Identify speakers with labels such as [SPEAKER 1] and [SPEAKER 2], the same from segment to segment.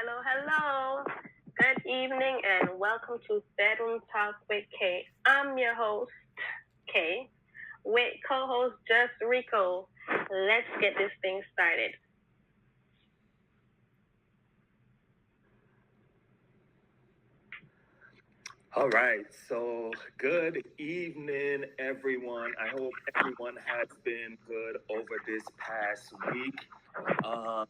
[SPEAKER 1] hello. Good evening and welcome to FedroomTalk with Kay. I'm your host, Kay, with co-host Just Rico. Let's get this thing started.
[SPEAKER 2] All right, so good evening, everyone. I hope everyone has been good over this past week. Um,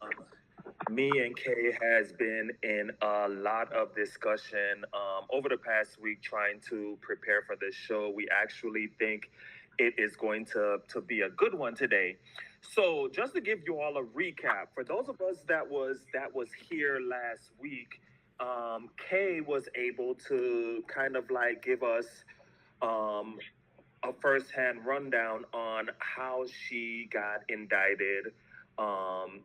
[SPEAKER 2] Me and Kay has been in a lot of discussion over the past week trying to prepare for this show. We actually think it is going to be a good one today. So just to give you all a recap, for those of us that was here last week, Kay was able to kind of like give us um, a firsthand rundown on how she got indicted. Um,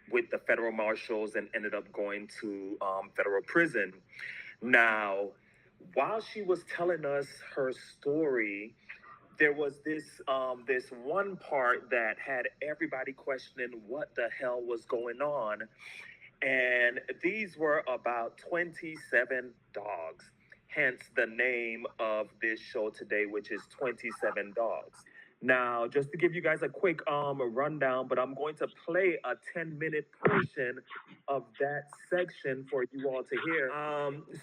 [SPEAKER 2] with the federal marshals and ended up going to federal prison. Now, while she was telling us her story, there was this one part that had everybody questioning what the hell was going on, and these were about 27 dogs. Hence the name of this show today, which is 27 Dogs. Now, just to give you guys a quick rundown, but I'm going to play a 10-minute portion of that section for you all to hear.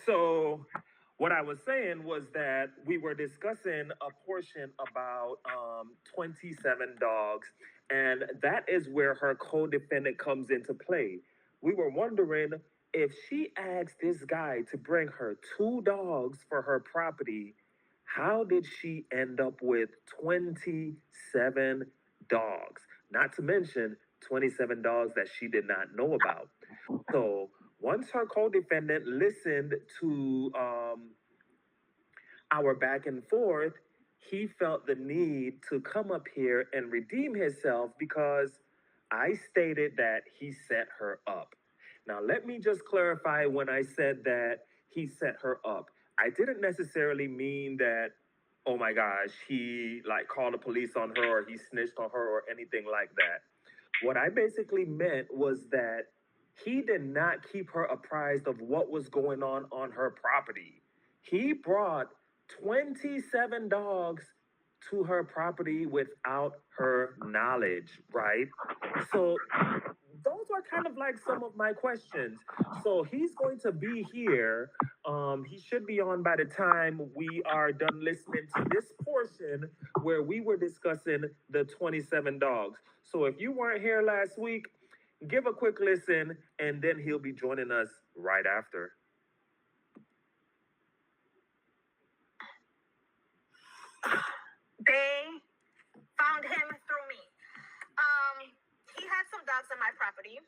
[SPEAKER 2] So what I was saying was that we were discussing a portion about 27 dogs, and that is where her co-defendant comes into play. We were wondering if she asked this guy to bring her two dogs for her property, how did she end up with 27 dogs? Not to mention 27 dogs that she did not know about. So once her co-defendant listened to our back and forth, he felt the need to come up here and redeem himself because I stated that he set her up. Now, let me just clarify when I said that he set her up. I didn't necessarily mean that, oh my gosh, he like called the police on her or he snitched on her or anything like that. What I basically meant was that he did not keep her apprised of what was going on her property. He brought 27 dogs to her property without her knowledge, right? So those are kind of like some of my questions. So he's going to be here. He should be on by the time we are done listening to this portion where we were discussing the 27 dogs. So if you weren't here last week, give a quick listen and then he'll be joining us right after.
[SPEAKER 3] They found him through me. He had some dogs on my property.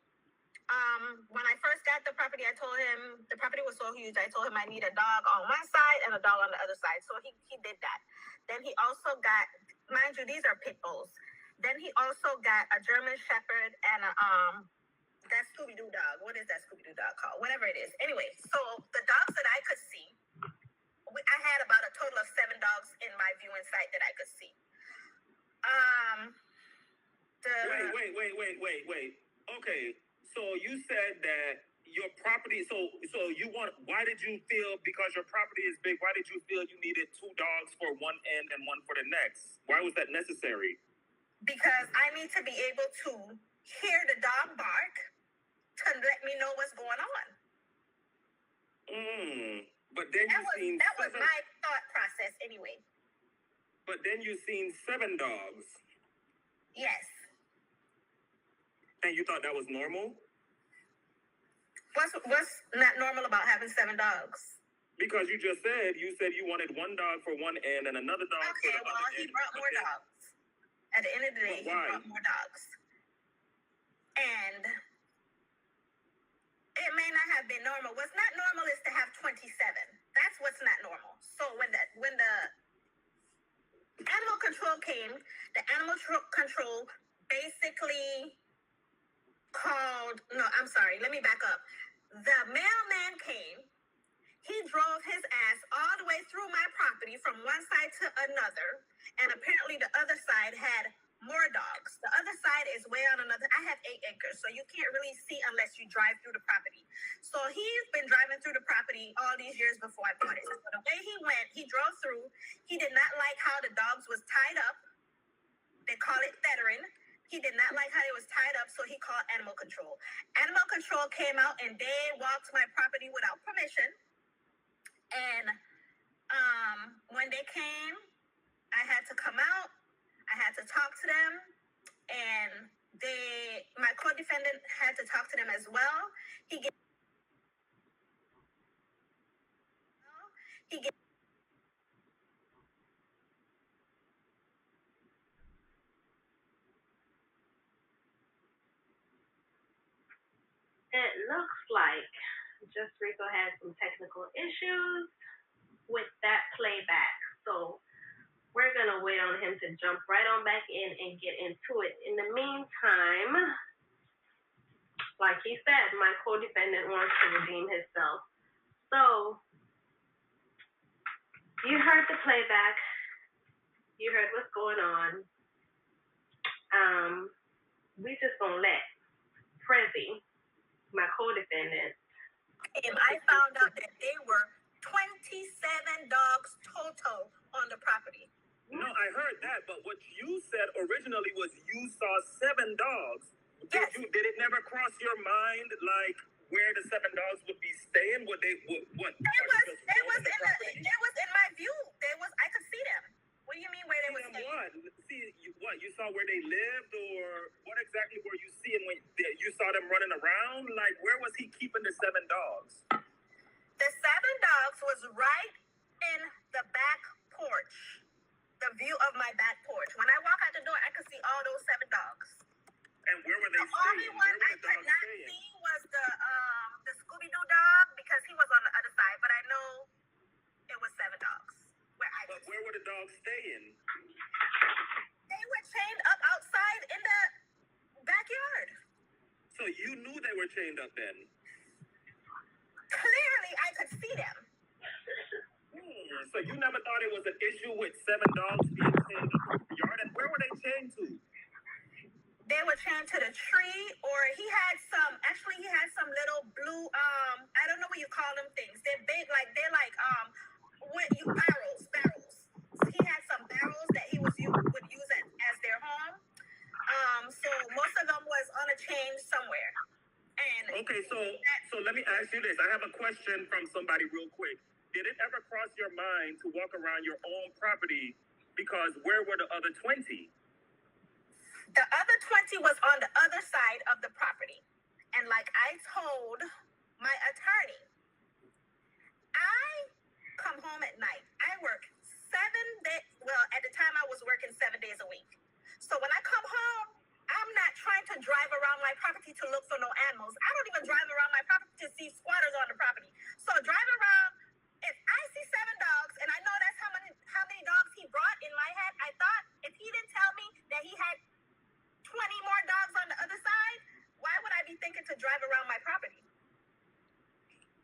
[SPEAKER 3] When I first got the property, I told him the property was so huge. I told him I need a dog on one side and a dog on the other side. So he did that. Then he also got, mind you, these are pit bulls. Then he also got a German Shepherd and that Scooby-Doo dog. What is that Scooby-Doo dog called? Whatever it is. Anyway, so the dogs that I could see, I had about a total of 7 dogs in my viewing site that I could see.
[SPEAKER 2] Wait. Okay, so you said that your property. So you want? Why did you feel because your property is big? Why did you feel you needed 2 dogs for one end and one for the next? Why was that necessary?
[SPEAKER 3] Because I need to be able to hear the dog bark to let me know what's going on.
[SPEAKER 2] But then
[SPEAKER 3] that was my thought process anyway.
[SPEAKER 2] But then you seen 7 dogs.
[SPEAKER 3] Yes.
[SPEAKER 2] And you thought that was normal?
[SPEAKER 3] What's not normal about having 7 dogs?
[SPEAKER 2] Because you said you wanted 1 dog for one end and another dog for the other end.
[SPEAKER 3] Okay, well, he brought more dogs. At the end of the day, he brought more dogs. And it may not have been normal. What's not normal is to have 27. That's what's not normal. So when the animal control came, the animal control basically called, no, I'm sorry, let me back up. The mailman came, he drove his ass all the way through my property from one side to another, and apparently the other side had more dogs. The other side is way on another. I have 8 acres, so you can't really see unless you drive through the property. So he's been driving through the property all these years before I bought it. So the way he went, he drove through. He did not like how the dogs was tied up. They call it fettering. He did not like how it was tied up, so he called animal control. Animal control came out and they walked my property without permission. And when they came, I had to come out. I had to talk to them, and my co-defendant had to talk to them as well. He gave
[SPEAKER 1] It looks like Just Rico had some technical issues with that playback. So we're going to wait on him to jump right on back in and get into it. In the meantime, like he said, my co-defendant wants to redeem himself. So you heard the playback. You heard what's going on. We just going to let Prezi, my co-defendant.
[SPEAKER 3] I found out that they were 27 dogs total on the property.
[SPEAKER 2] No, I heard that, but what you said originally was you saw 7 dogs.
[SPEAKER 3] Yes.
[SPEAKER 2] Did it never cross your mind, like, where the 7 dogs would be staying? What?
[SPEAKER 3] They was in my view. I could see them. What do you mean where they were staying?
[SPEAKER 2] What? You saw where they lived, or what exactly were you seeing when you saw them running around? Like, where was he keeping the 7 dogs?
[SPEAKER 3] The 7 dogs was right in the back porch. The view of my back porch. When I walk out the door, I could see all those 7 dogs.
[SPEAKER 2] And where were they
[SPEAKER 3] staying?
[SPEAKER 2] The only
[SPEAKER 3] one I could not see was the Scooby-Doo dog, because he was on the other side. But I know it was 7 dogs.
[SPEAKER 2] But where were the dogs staying?
[SPEAKER 3] They were chained up outside in the backyard.
[SPEAKER 2] So you knew they were chained up then?
[SPEAKER 3] Clearly, I could see them.
[SPEAKER 2] So you never thought it was an issue with 7 dogs being chained up in the yard? And where were they chained to?
[SPEAKER 3] They were chained to the tree, or he had some little blue, I don't know what you call them things. They're big, barrels. He had some barrels that he would use as their home. So most of them was on a chain somewhere. And
[SPEAKER 2] okay, so let me ask you this. I have a question from somebody real quick. Did it ever cross your mind to walk around your own property? Because where were the other 20?
[SPEAKER 3] The other 20 was on the other side of the property. And like I told my attorney, I come home at night. I work 7 days. Well, at the time I was working 7 days a week. So when I come home, I'm not trying to drive around my property to look for no animals. I don't even drive around my property to see squatters on the property. So driving around, if I see 7 dogs, and I know that's how many dogs he brought, in my head, I thought if he didn't tell me that he had 20 more dogs on the other side, why would I be thinking to drive around my property?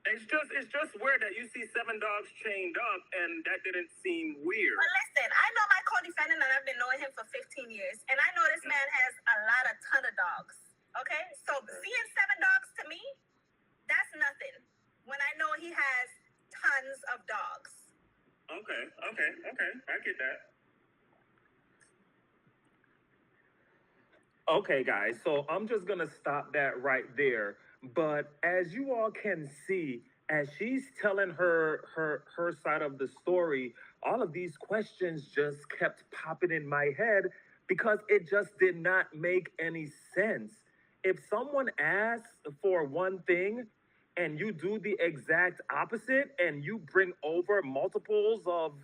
[SPEAKER 2] It's just weird that you see 7 dogs chained up, and that didn't seem weird.
[SPEAKER 3] But listen, I know my co-defendant, and I've been knowing him for 15 years, and I know this man has a ton of dogs. Okay, so seeing 7 dogs to me, that's nothing. When I know he has tons of dogs.
[SPEAKER 2] Okay, I get that. Okay, guys, so I'm just gonna stop that right there. But as you all can see, as she's telling her side of the story, all of these questions just kept popping in my head because it just did not make any sense. If someone asks for one thing and you do the exact opposite and you bring over multiples of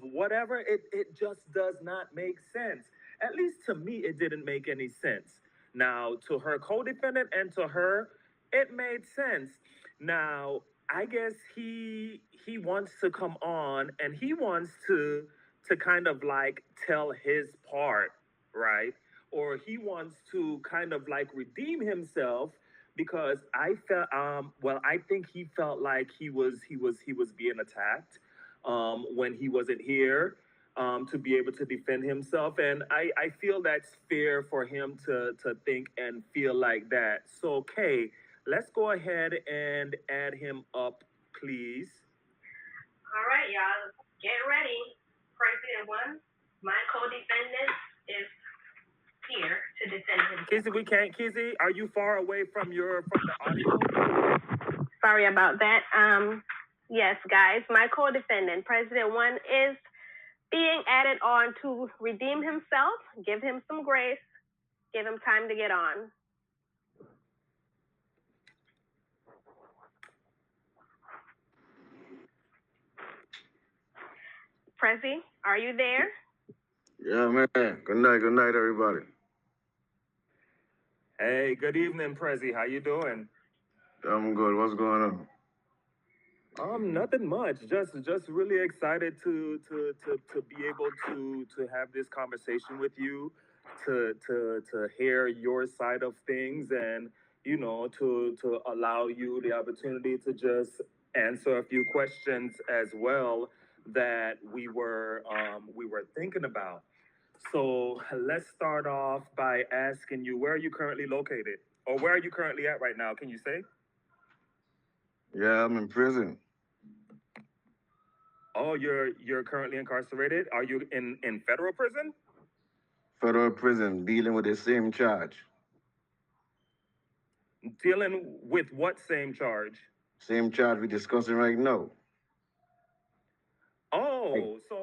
[SPEAKER 2] whatever, it just does not make sense. At least to me, it didn't make any sense. Now, to her co-defendant and to her, it made sense. Now, I guess he wants to come on and he wants to kind of like tell his part, right? Or he wants to kind of like redeem himself because I felt I think he felt like he was being attacked when he wasn't here. to be able to defend himself. And I feel that's fair for him to think and feel like that. So, Kay, let's go ahead and add him up, please.
[SPEAKER 1] All right, y'all, get ready. President one, my co-defendant is here to defend himself.
[SPEAKER 2] Kizzy, we can't. Kizzy, are you far away from the audio?
[SPEAKER 1] Sorry about that. Yes, guys, my co-defendant, President one, is being added on to redeem himself. Give him some grace. Give him time to get on. Prezi, are you there?
[SPEAKER 4] Yeah, man. Good night, everybody.
[SPEAKER 2] Hey, good evening, Prezi. How you doing?
[SPEAKER 4] I'm good. What's going on?
[SPEAKER 2] Nothing much. Just really excited to be able to have this conversation with you, to hear your side of things, and to allow you the opportunity to just answer a few questions as well that we were thinking about. So let's start off by asking you, where are you currently located, or where are you currently at right now? Can you say?
[SPEAKER 4] Yeah, I'm in prison.
[SPEAKER 2] Oh, you're currently incarcerated? Are you in federal prison?
[SPEAKER 4] Federal prison, dealing with the same charge.
[SPEAKER 2] Dealing with what same charge?
[SPEAKER 4] Same charge we're discussing right now.
[SPEAKER 2] Oh, so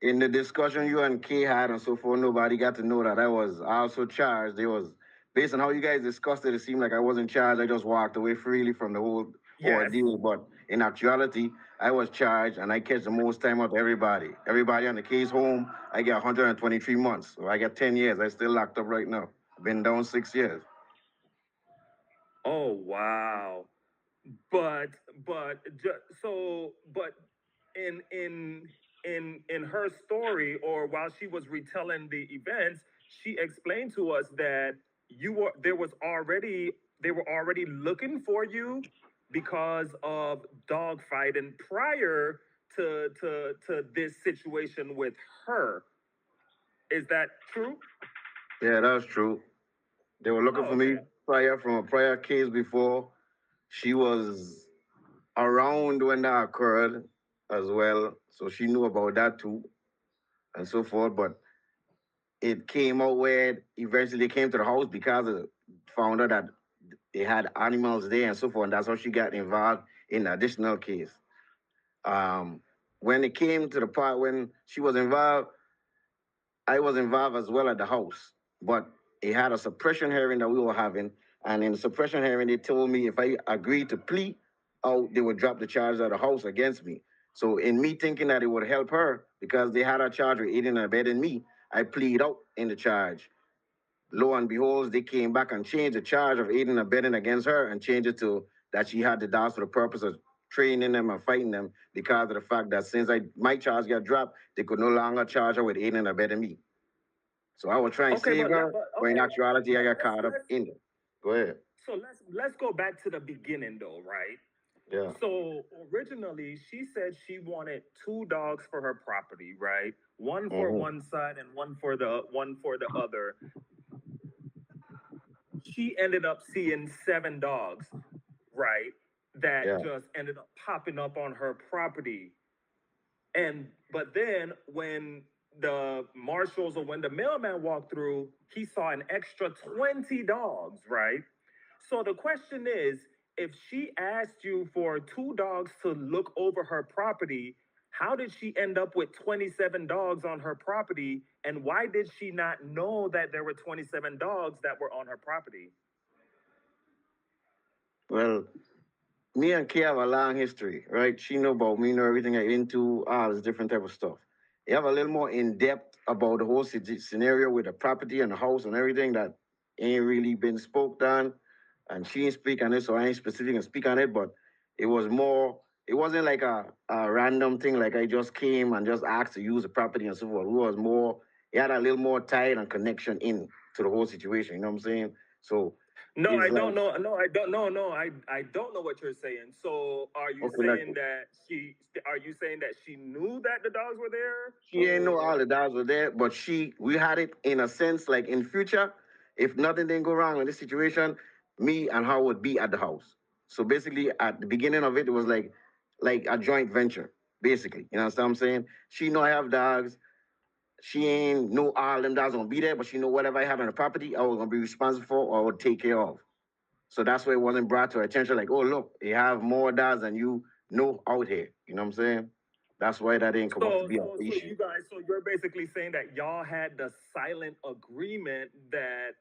[SPEAKER 4] In the discussion you and Kay had and so forth, nobody got to know that I was also charged. It was based on how you guys discussed it. It seemed like I wasn't charged. I just walked away freely from the whole ordeal. But in actuality, I was charged, and I catch the most time out of everybody. Everybody on the case home, I get 123 months. So I get 10 years. I still locked up right now. Been down 6 years.
[SPEAKER 2] Oh wow. But but in her story, or while she was retelling the events, she explained to us that they were already looking for you because of dogfighting prior to this situation with her. Is that true?
[SPEAKER 4] Yeah, that's true. They were looking for me from a prior case before. She was around when that occurred as well, so she knew about that too, and so forth. But it came out where eventually they came to the house because of found out that they had animals there and so forth, and that's how she got involved in the additional case. When it came to the part when she was involved, I was involved as well at the house, but it had a suppression hearing that we were having, and in the suppression hearing, they told me if I agreed to plea out, they would drop the charge of the house against me. So in me thinking that it would help her, because they had a charge with aiding and abetting me, I plead out in the charge. Lo and behold, they came back and changed the charge of aiding and abetting against her and changed it to that she had the dogs for the purpose of training them and fighting them because of the fact that since my charge got dropped, they could no longer charge her with aiding and abetting me. So I was trying to save her, but in actuality, I got caught up in it. Go ahead.
[SPEAKER 2] So let's go back to the beginning though, right?
[SPEAKER 4] Yeah.
[SPEAKER 2] So originally, she said she wanted 2 dogs for her property, right? One for one side and one for the other. She ended up seeing 7 dogs, right? That just ended up popping up on her property. But then when the marshals or when the mailman walked through, he saw an extra 20 dogs, right? So the question is, if she asked you for 2 dogs to look over her property, how did she end up with 27 dogs on her property? And why did she not know that there were 27 dogs that were on her property?
[SPEAKER 4] Well, me and Kay have a long history, right? She know about me, know everything I into, all this different type of stuff. You have a little more in depth about the whole scenario with the property and the house and everything that ain't really been spoke on. And she ain't speak on it, so I ain't specific and speak on it, but it was more, it wasn't like a random thing, like I just came and just asked to use the property and so forth. It was more, it had a little more tie and connection in to the whole situation, you know what I'm saying? So
[SPEAKER 2] No,
[SPEAKER 4] Is
[SPEAKER 2] I don't know. No, I don't know. No, I don't know what you're saying. So, are you
[SPEAKER 4] okay, like
[SPEAKER 2] saying that she? Are you saying that she knew that the dogs were there,
[SPEAKER 4] she ain't know all
[SPEAKER 2] or
[SPEAKER 4] the dogs were there, but we had it in a sense like in future, if nothing didn't go wrong in this situation, me and her would be at the house. So basically, at the beginning of it, it was like a joint venture. Basically, you know what I'm saying? She know I have dogs. She ain't know all them dogs gonna be there, but she know whatever I had on the property, I was gonna be responsible for or I would take care of. So that's why it wasn't brought to her attention. Like, oh look, you have more dogs than you know out here. You know what I'm saying? That's why that didn't come up to be an
[SPEAKER 2] so
[SPEAKER 4] issue.
[SPEAKER 2] you guys? So you're basically saying that y'all had the silent agreement that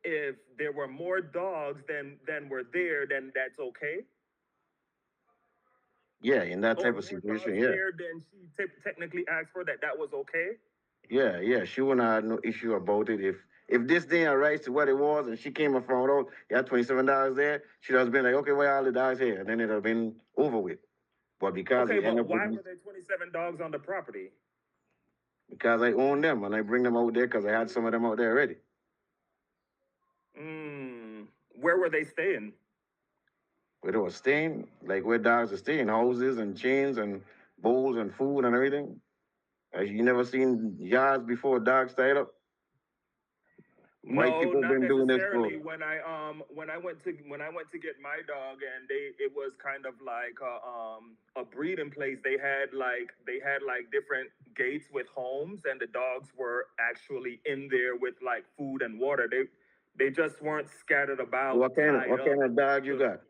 [SPEAKER 2] if there were more dogs than were there, then that's okay.
[SPEAKER 4] Yeah, in that
[SPEAKER 2] Or
[SPEAKER 4] type of
[SPEAKER 2] more
[SPEAKER 4] situation,
[SPEAKER 2] dogs
[SPEAKER 4] yeah.
[SPEAKER 2] there than she technically asked for, that was okay.
[SPEAKER 4] Yeah. She wouldn't have no issue about it. If this didn't arise to what it was and she came and found out you had $27 there, she'd have been like, okay, why all the dogs here? And then it'd have been over with. But because
[SPEAKER 2] Okay,
[SPEAKER 4] it ended
[SPEAKER 2] but
[SPEAKER 4] up with
[SPEAKER 2] why
[SPEAKER 4] me,
[SPEAKER 2] were there 27 dogs on the property?
[SPEAKER 4] because I own them and I bring them out there because I had some of them out there already.
[SPEAKER 2] Where were they staying?
[SPEAKER 4] Where they were staying, like where dogs are staying, houses and chains and bowls and food and everything. You never seen yards before dogs tied up? White
[SPEAKER 2] No,
[SPEAKER 4] people
[SPEAKER 2] not
[SPEAKER 4] been doing this for.
[SPEAKER 2] necessarily. When I went to get my dog, and it was kind of like a breeding place. They had like different gates with homes, and the dogs were actually in there with like food and water. They just weren't scattered about, tied
[SPEAKER 4] What kind
[SPEAKER 2] up.
[SPEAKER 4] of dog you got?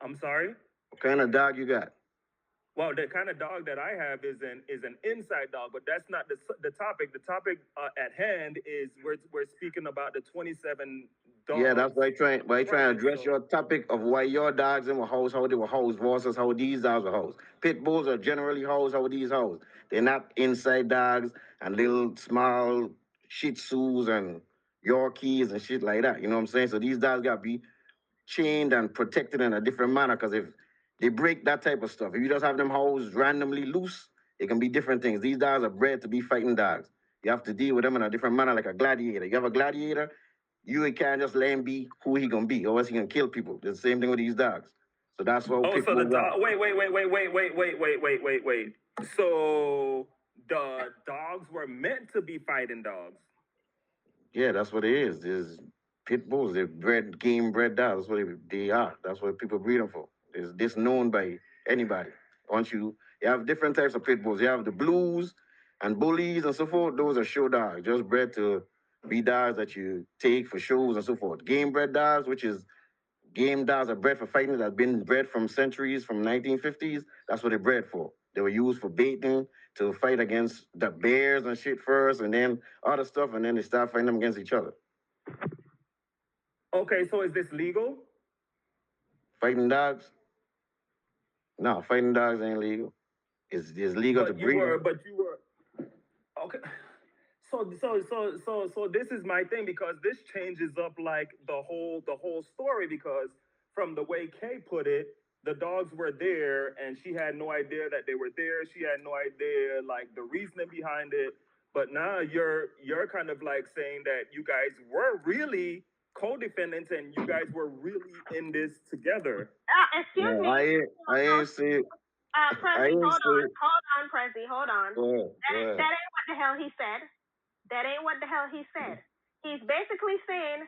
[SPEAKER 2] I'm sorry.
[SPEAKER 4] What kind of dog you got?
[SPEAKER 2] Well, the kind of dog that I have is an inside dog, but that's not the topic. The topic at hand is we're speaking about the 27
[SPEAKER 4] Yeah,
[SPEAKER 2] dogs.
[SPEAKER 4] that's why I trying to address
[SPEAKER 2] So,
[SPEAKER 4] your topic of why your dogs in were housed, how they were housed versus how these dogs are housed. Pit bulls are generally housed how these housed. They're not inside dogs and little small Shih Tzus and Yorkies and shit like that. You know what I'm saying? So these dogs got to be chained and protected in a different manner because if they break that type of stuff, if you just have them housed randomly loose, it can be different things. These dogs are bred to be fighting dogs. You have to deal with them in a different manner, like a gladiator. You have a gladiator, you can't just let him be who he gonna be, or else he can kill people. It's the same thing with these dogs. So that's what
[SPEAKER 2] oh,
[SPEAKER 4] pit
[SPEAKER 2] so the
[SPEAKER 4] bulls are.
[SPEAKER 2] dog. Wait. So the dogs were meant to be fighting dogs.
[SPEAKER 4] Yeah, that's what it is. There's pit bulls. They're game bred dogs. That's what they are. That's what people breed them for. It's this known by anybody. Once you have different types of pit bulls. You have the blues and bullies and so forth. Those are show dogs, just bred to be dogs that you take for shows and so forth. Game bred dogs, which is game dogs are bred for fighting, that have been bred from centuries, from 1950s. That's what they're bred for. They were used for baiting to fight against the bears and shit first, and then other stuff, and then they start fighting them against each other.
[SPEAKER 2] Okay, so is this legal?
[SPEAKER 4] Fighting dogs? No, fighting dogs ain't legal. It's legal to breed them.
[SPEAKER 2] But you were okay. So this is my thing, because this changes up like the whole story, because from the way Kay put it, the dogs were there and she had no idea that they were there. She had no idea like the reasoning behind it. But now you're kind of like saying that you guys were really co-defendants and you guys were really in this together.
[SPEAKER 1] Excuse me.
[SPEAKER 4] I ain't see it.
[SPEAKER 1] Prezi, hold on, Prezi, hold on.
[SPEAKER 4] Go ahead.
[SPEAKER 1] That ain't what the hell he said. That ain't what the hell he said. He's basically saying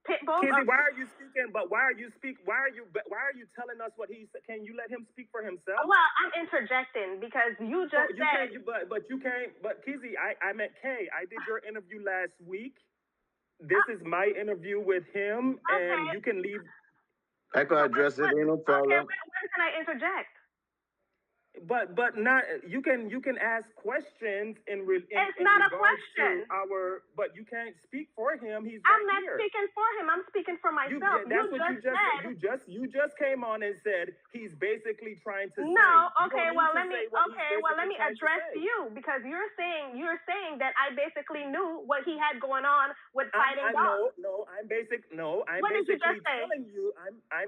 [SPEAKER 1] pit bulls.
[SPEAKER 2] Kizzy, why are you speaking? But why are you telling us what he said? Can you let him speak for himself?
[SPEAKER 1] Well, I'm interjecting because you just said.
[SPEAKER 2] But you can't. But Kizzy, I met Kay. I did your interview last week. This is my interview with him, and you can leave.
[SPEAKER 4] I can address it. Ain't no problem.
[SPEAKER 1] Okay, when can I interject?
[SPEAKER 2] But not you can ask questions in
[SPEAKER 1] it's not a question.
[SPEAKER 2] But you can't speak for him. He's
[SPEAKER 1] I'm not
[SPEAKER 2] here.
[SPEAKER 1] speaking for him. I'm speaking for myself.
[SPEAKER 2] You just came on and said he's basically trying to
[SPEAKER 1] no. Okay, well let me address you, because you're saying that I basically knew what he had going on with fighting dogs.
[SPEAKER 2] I'm basically telling you. I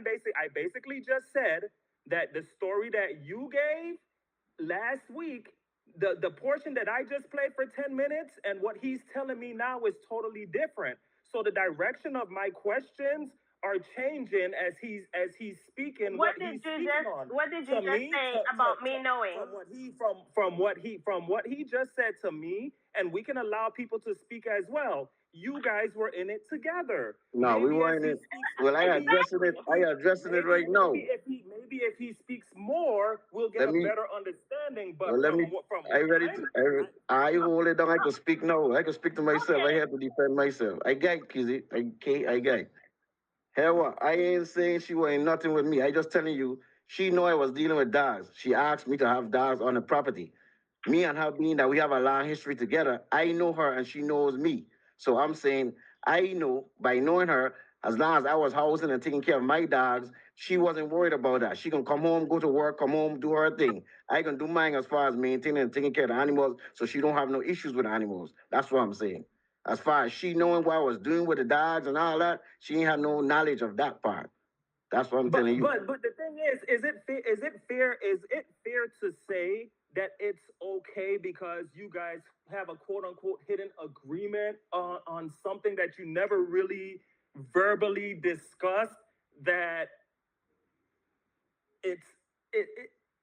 [SPEAKER 2] basically just said that the story that you gave last week, the portion that I just played for 10 minutes and what he's telling me now is totally different. So the direction of my questions are changing as he's speaking
[SPEAKER 1] What did you just
[SPEAKER 2] on.
[SPEAKER 1] What did you
[SPEAKER 2] To
[SPEAKER 1] just
[SPEAKER 2] me,
[SPEAKER 1] say about me knowing?
[SPEAKER 2] from what he just said to me, and we can allow people to speak as well. You guys were in it together.
[SPEAKER 4] No, we
[SPEAKER 2] Maybe as
[SPEAKER 4] weren't
[SPEAKER 2] he
[SPEAKER 4] in.
[SPEAKER 2] speaks,
[SPEAKER 4] Well, I addressing it. I addressing it right now.
[SPEAKER 2] maybe if he speaks more, we'll get
[SPEAKER 4] Let
[SPEAKER 2] a
[SPEAKER 4] me.
[SPEAKER 2] better understanding. But
[SPEAKER 4] Well, let me.
[SPEAKER 2] from
[SPEAKER 4] I
[SPEAKER 2] what
[SPEAKER 4] ready to. I hold it down. I can speak now. I can speak to myself. I
[SPEAKER 1] Okay.
[SPEAKER 4] have to defend myself. I got it, Kizzy. I got it. Hell, what? I ain't saying she ain't nothing with me. I just telling you, she know I was dealing with dogs. She asked me to have dogs on the property. Me and her being that we have a long history together, I know her and she knows me. So I'm saying I know by knowing her, as long as I was housing and taking care of my dogs, she wasn't worried about that. She can come home, go to work, come home, do her thing. I can do mine as far as maintaining and taking care of the animals, so she don't have no issues with the animals. That's what I'm saying. As far as she knowing what I was doing with the dogs and all that, she ain't have no knowledge of that part. That's what I'm telling you.
[SPEAKER 2] But the thing is is it fair to say that it's okay because you guys have a quote unquote hidden agreement on something that you never really verbally discussed, that it's it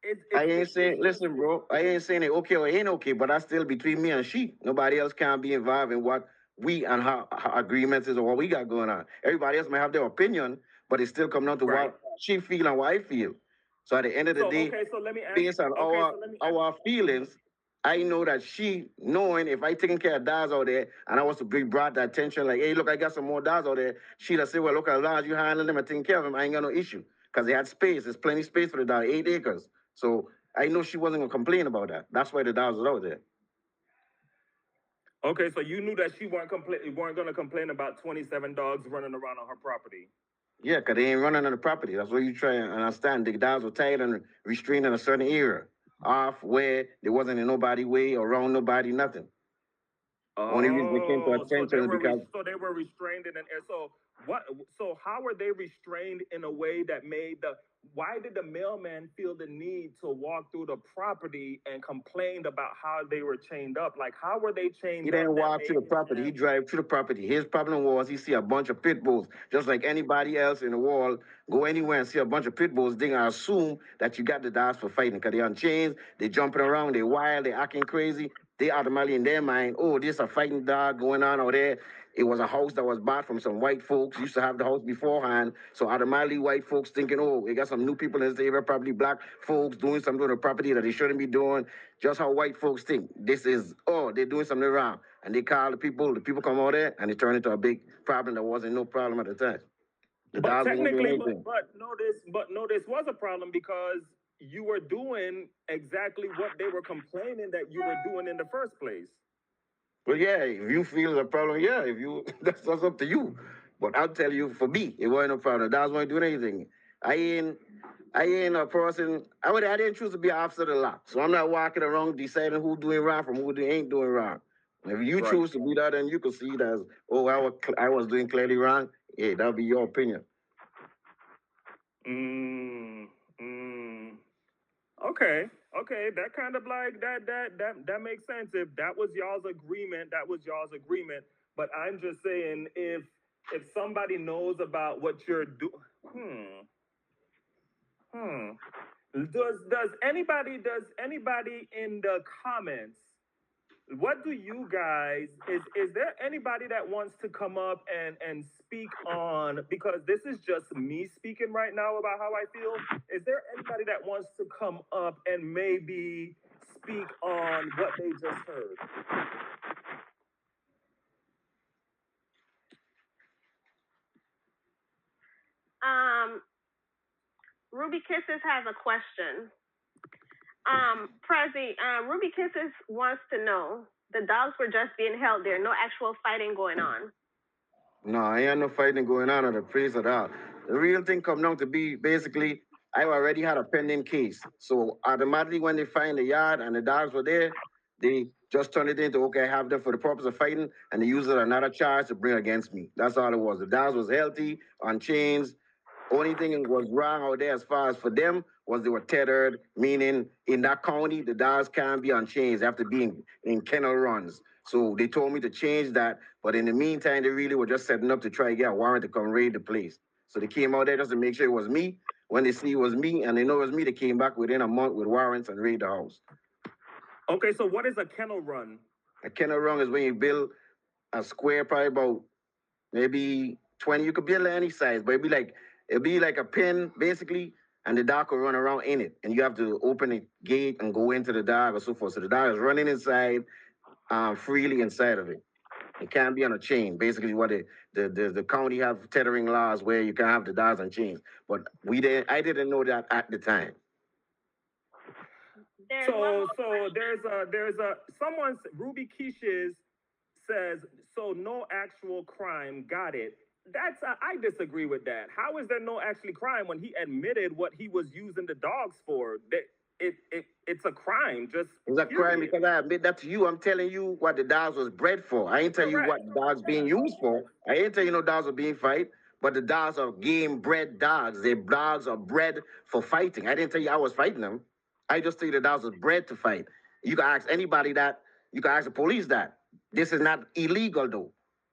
[SPEAKER 2] it
[SPEAKER 4] I ain't saying,
[SPEAKER 2] it's
[SPEAKER 4] listen, bro, I ain't saying it okay or ain't okay, but that's still between me and she. Nobody else can be involved in what we and her agreements is or what we got going on. Everybody else might have their opinion, but it still come down to
[SPEAKER 2] right.
[SPEAKER 4] what she feel and what I feel. So at the end of the
[SPEAKER 2] So
[SPEAKER 4] day,
[SPEAKER 2] okay, so let me ask.
[SPEAKER 4] based on
[SPEAKER 2] Okay, so let me ask.
[SPEAKER 4] our feelings, I know that she knowing if I taking care of dogs out there and I was to bring brought that attention, like, hey, look, I got some more dogs out there, she'd have said, well, look, as long as you handling them and taking care of them, I ain't got no issue. Because they had space. There's plenty of space for the dog, 8 acres. So I know she wasn't gonna complain about that. That's why the dogs was out there.
[SPEAKER 2] Okay, so you knew that she weren't gonna complain about 27 dogs running around on her property.
[SPEAKER 4] Yeah, because they ain't running on the property. That's what you try and understand. The dogs were tied and restrained in a certain area, off where there wasn't in nobody way, around nobody, nothing. Only reason they came to
[SPEAKER 2] Oh,
[SPEAKER 4] attention is because
[SPEAKER 2] so they were restrained in an air. So what? So how were they restrained in a way that made the? Why did the mailman feel the need to walk through the property and complained about how they were chained up? Like how were they chained
[SPEAKER 4] he
[SPEAKER 2] up?
[SPEAKER 4] didn't
[SPEAKER 2] That
[SPEAKER 4] walk to
[SPEAKER 2] made
[SPEAKER 4] the
[SPEAKER 2] him
[SPEAKER 4] property. He
[SPEAKER 2] have.
[SPEAKER 4] drive to the property. His problem was he see a bunch of pit bulls, just like anybody else in the world. Go anywhere and see a bunch of pit bulls, they gonna assume that you got the dogs for fighting because they on chains, they jumping around, they wild, they acting crazy. They automatically in their mind, oh, this a fighting dog going on out there. It was a house that was bought from some white folks. Used to have the house beforehand. So automatically white folks thinking, oh, we got some new people in this area, probably black folks doing something to the property that they shouldn't be doing. Just how white folks think. This is, oh, they're doing something wrong. And they call the people come out there and it turned into a big problem that wasn't no problem at the time. The
[SPEAKER 2] But
[SPEAKER 4] dogs wasn't doing
[SPEAKER 2] technically,
[SPEAKER 4] anything.
[SPEAKER 2] but no, this was a problem because you were doing exactly what they were complaining that you were doing in the first place.
[SPEAKER 4] Well, yeah, if you feel it's a problem, yeah, if you that's up to you. But I'll tell you, for me, it wasn't a problem. The dogs weren't doing anything. I ain't I ain't a person. I didn't choose to be an officer of the law, so I'm not walking around deciding who doing wrong from who ain't doing wrong. If you
[SPEAKER 2] Right.
[SPEAKER 4] choose to be that, then you can see it as, oh, I was doing clearly wrong. Yeah, that'll be your opinion.
[SPEAKER 2] Mm, mm. Okay. Okay. That kind of like that makes sense. If that was y'all's agreement, that was y'all's agreement. But I'm just saying, if somebody knows about what you're doing, hmm. Does anybody in the comments, what do you guys, is there anybody that wants to come up and speak on, because this is just me speaking right now about how I feel. Is there anybody that wants to come up and maybe speak on what they just heard?
[SPEAKER 1] Ruby Kisses has a question. Prezi, Ruby Kisses wants to know, the dogs were just being held there, no actual fighting going on.
[SPEAKER 4] No, I ain't no fighting going on at the place at all. The real thing come down to be basically, I already had a pending case. So automatically when they find the yard and the dogs were there, they just turn it into, okay, I have them for the purpose of fighting, and they use it another charge to bring against me. That's all it was. The dogs was healthy, on chains. Only thing that was wrong out there as far as for them was they were tethered, meaning in that county, the dogs can't be on chains. They have to be in kennel runs. So they told me to change that. But in the meantime, they really were just setting up to try to get a warrant to come raid the place. So they came out there just to make sure it was me. When they see it was me and they know it was me, they came back within a month with warrants and raid the house.
[SPEAKER 2] Okay, so what is a kennel run?
[SPEAKER 4] A kennel run is when you build a square, probably about maybe 20. You could build any size, but it'd be like a pen basically, and the dog will run around in it, and you have to open the gate and go into the dog or so forth. So the dog is running inside, freely inside of it. It can't be on a chain. Basically, what the county have tethering laws where you can have the dogs on chains, but I didn't know that at the time.
[SPEAKER 2] So there's a someone's Ruby Keishes says so no actual crime. Got it. That's I disagree with that. How is there no actually crime when he admitted what he was using the dogs for? It's a crime. Just
[SPEAKER 4] it's a crime because I admit that to you. I'm telling you what the dogs was bred for. I ain't tell you what the dogs being used for. I ain't tell you no dogs are being fight, but the dogs are game bred dogs. The dogs are bred for fighting. I didn't tell you I was fighting them. I just tell you the dogs was bred to fight. You can ask anybody that. You can ask the police that. This is not illegal though.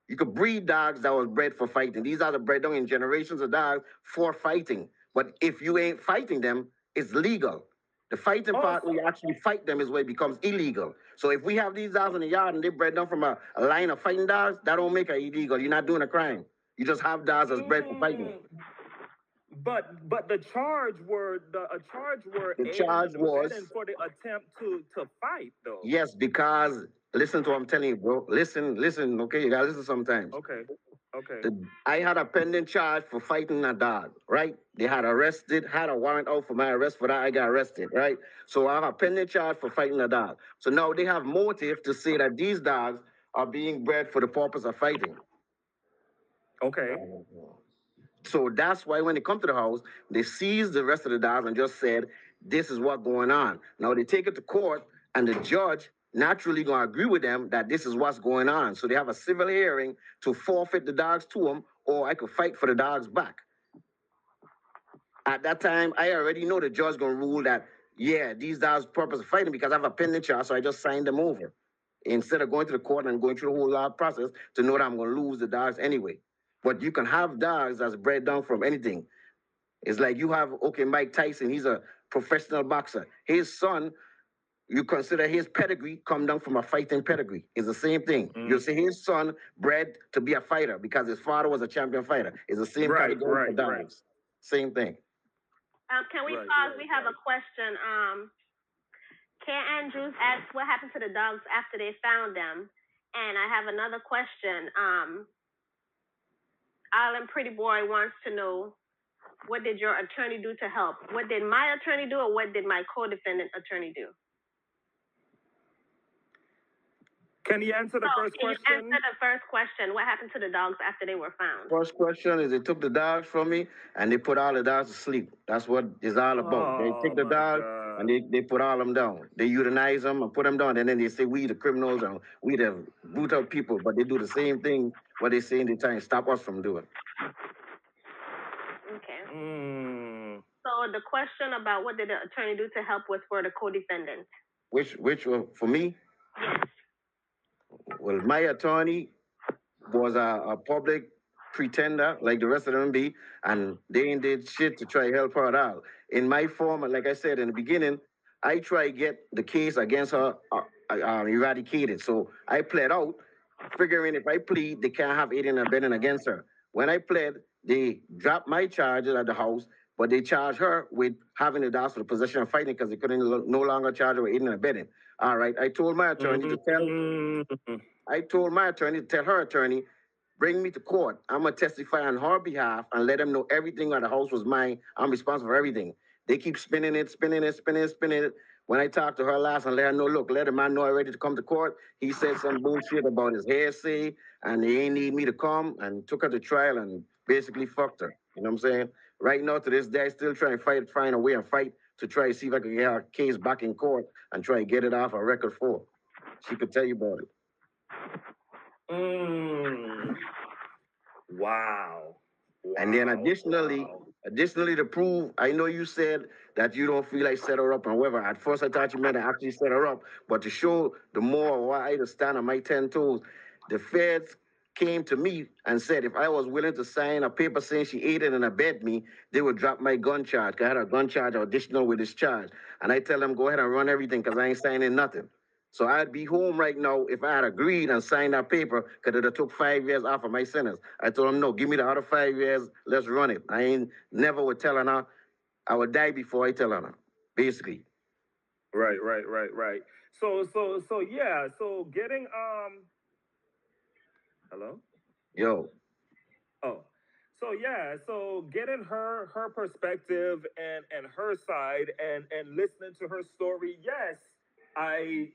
[SPEAKER 4] You could breed dogs that was bred for fighting. These are the bred down in generations of dogs for fighting. But if you ain't fighting them, it's legal. The fighting part where you actually fight them is where it becomes illegal. So if we have these dogs in the yard and they bred down from a line of fighting dogs, that don't make it illegal. You're not doing a crime. You just have dogs that's bred for fighting.
[SPEAKER 2] But the charge was for the attempt to fight though.
[SPEAKER 4] Yes, because listen to what I'm telling you, bro. Listen, okay? You gotta listen sometimes.
[SPEAKER 2] Okay.
[SPEAKER 4] I had a pending charge for fighting a dog, right? They had a warrant out for my arrest for that. I got arrested, right? So I have a pending charge for fighting a dog. So now they have motive to say that these dogs are being bred for the purpose of fighting.
[SPEAKER 2] Okay.
[SPEAKER 4] So that's why when they come to the house, they seize the rest of the dogs and just said, this is what's going on. Now they take it to court and the judge naturally gonna agree with them that this is what's going on. So they have a civil hearing to forfeit the dogs to them, or I could fight for the dogs back. At that time, I already know the judge gonna rule that, yeah, these dogs purpose of fighting because I have a pending charge, so I just signed them over. Instead of going to the court and going through the whole law process to know that I'm gonna lose the dogs anyway. But you can have dogs that's bred down from anything. It's like you have, okay, Mike Tyson, he's a professional boxer. His son, you consider his pedigree come down from a fighting pedigree. It's the same thing. You say his son bred to be a fighter because his father was a champion fighter. It's the same category for dogs. Same thing.
[SPEAKER 1] Can we pause? We have a question. K. Andrews asked what happened to the dogs after they found them. And I have another question. Island Pretty Boy wants to know, what did your attorney do to help? What did my attorney do, or what did my co-defendant attorney do?
[SPEAKER 2] Can you answer the first question?
[SPEAKER 1] Can you answer the first question? What happened to the dogs after they were found?
[SPEAKER 4] First question is they took the dogs from me and they put all the dogs to sleep. That's what it's all about. They take the dogs and they put all of them down. They euthanize them and put them down, and then they say we the criminals and we the brutal people, but they do the same thing what they say in the time stop us from doing.
[SPEAKER 1] Okay. So the question about what did the attorney do to help was for the co-defendant.
[SPEAKER 4] Which for me?
[SPEAKER 1] Yes.
[SPEAKER 4] Well, my attorney was a public pretender, like the rest of them be, and they ain't did shit to try to help her out. In my form, like I said in the beginning, I try to get the case against her eradicated. So I pled out, figuring if I plead, they can't have aiding and abetting against her. When I pled, they dropped my charges at the house, but they charged her with having the dogs for the possession of fighting because they couldn't no longer charge her with aiding and abetting. All right, I told my attorney to tell her attorney, bring me to court. I'm gonna testify on her behalf and let them know everything on the house was mine. I'm responsible for everything. They keep spinning it. When I talked to her last and let her know, look, let the man know I'm ready to come to court. He said some bullshit about his hearsay and they ain't need me to come, and took her to trial and basically fucked her. You know what I'm saying? Right now, to this day, I still try and find a way and fight to try to see if I can get her case back in court and try to get it off her record for. She could tell you about it.
[SPEAKER 2] Wow.
[SPEAKER 4] And then additionally, Additionally, to prove, I know you said that you don't feel like set her up and whatever. At first, I thought you meant to actually set her up, but to show the more why I to stand on my 10 toes, the feds came to me and said if I was willing to sign a paper saying she aided and abetted me, they would drop my gun charge. 'Cause I had a gun charge additional with this charge. And I tell them, go ahead and run everything because I ain't signing nothing. So I'd be home right now if I had agreed and signed that paper because it took 5 years off of my sentence. I told him, no, give me the other 5 years. Let's run it. I ain't never would tell her. I would die before I tell her, basically.
[SPEAKER 2] Right. So yeah. So getting hello.
[SPEAKER 4] Yo.
[SPEAKER 2] Oh, so yeah, so getting her perspective and her side and listening to her story. Yes, I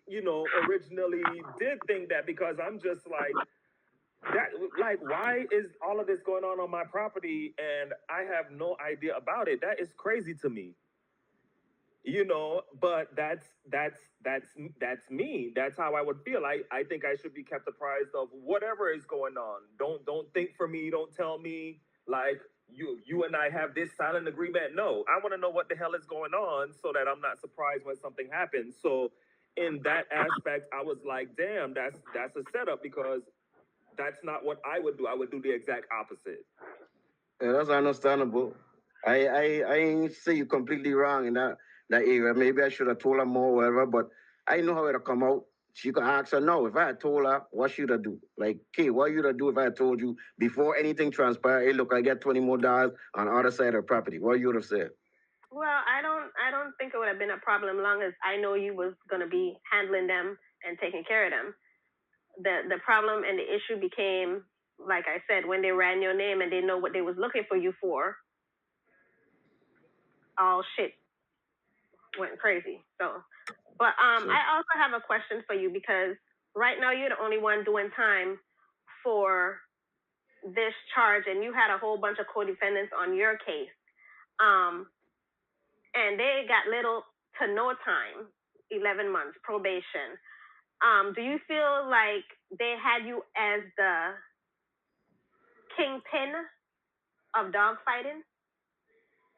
[SPEAKER 2] originally did think that because I'm just like that. Like, why is all of this going on my property and I have no idea about it? That is crazy to me. But that's me. That's how I would feel. I think I should be kept apprised of whatever is going on. Don't think for me. Don't tell me like you and I have this silent agreement. No, I want to know what the hell is going on so that I'm not surprised when something happens. So in that aspect, I was like, damn, that's a setup because that's not what I would do. I would do the exact opposite.
[SPEAKER 4] Yeah, that's understandable. I ain't say you completely wrong in that area. Maybe I should have told her more, whatever. But I know how it'll come out. She could ask her no. If I had told her, what should I do? Like, Kay, what you to do if I had told you before anything transpired? Hey, look, I get $20 more on the other side of the property. What you would have said?
[SPEAKER 1] Well, I don't think it would have been a problem long as I know you was gonna be handling them and taking care of them. The problem and the issue became, like I said, when they ran your name and they know what they was looking for you for, all shit went crazy. So, but I also have a question for you because right now you're the only one doing time for this charge, and you had a whole bunch of co-defendants on your case. And they got little to no time, 11 months probation. Do you feel like they had you as the kingpin of dogfighting?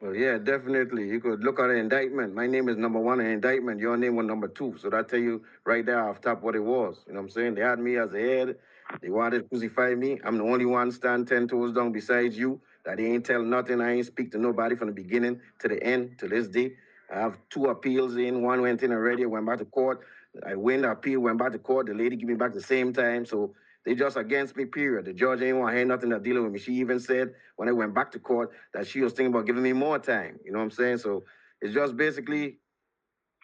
[SPEAKER 4] Well, yeah, definitely. You could look at an indictment. My name is number one in indictment. Your name was number two. So that tell you right there off top what it was. You know what I'm saying? They had me as a head. They wanted to crucify me. I'm the only one stand 10 toes down besides you. That they ain't tell nothing. I ain't speak to nobody from the beginning to the end to this day. I have two appeals in. One went in already, went back to court. I win the appeal, went back to court. The lady give me back the same time. So they just against me, period. The judge ain't want to hear nothing to dealing with me. She even said when I went back to court that she was thinking about giving me more time. You know what I'm saying? So it's just basically,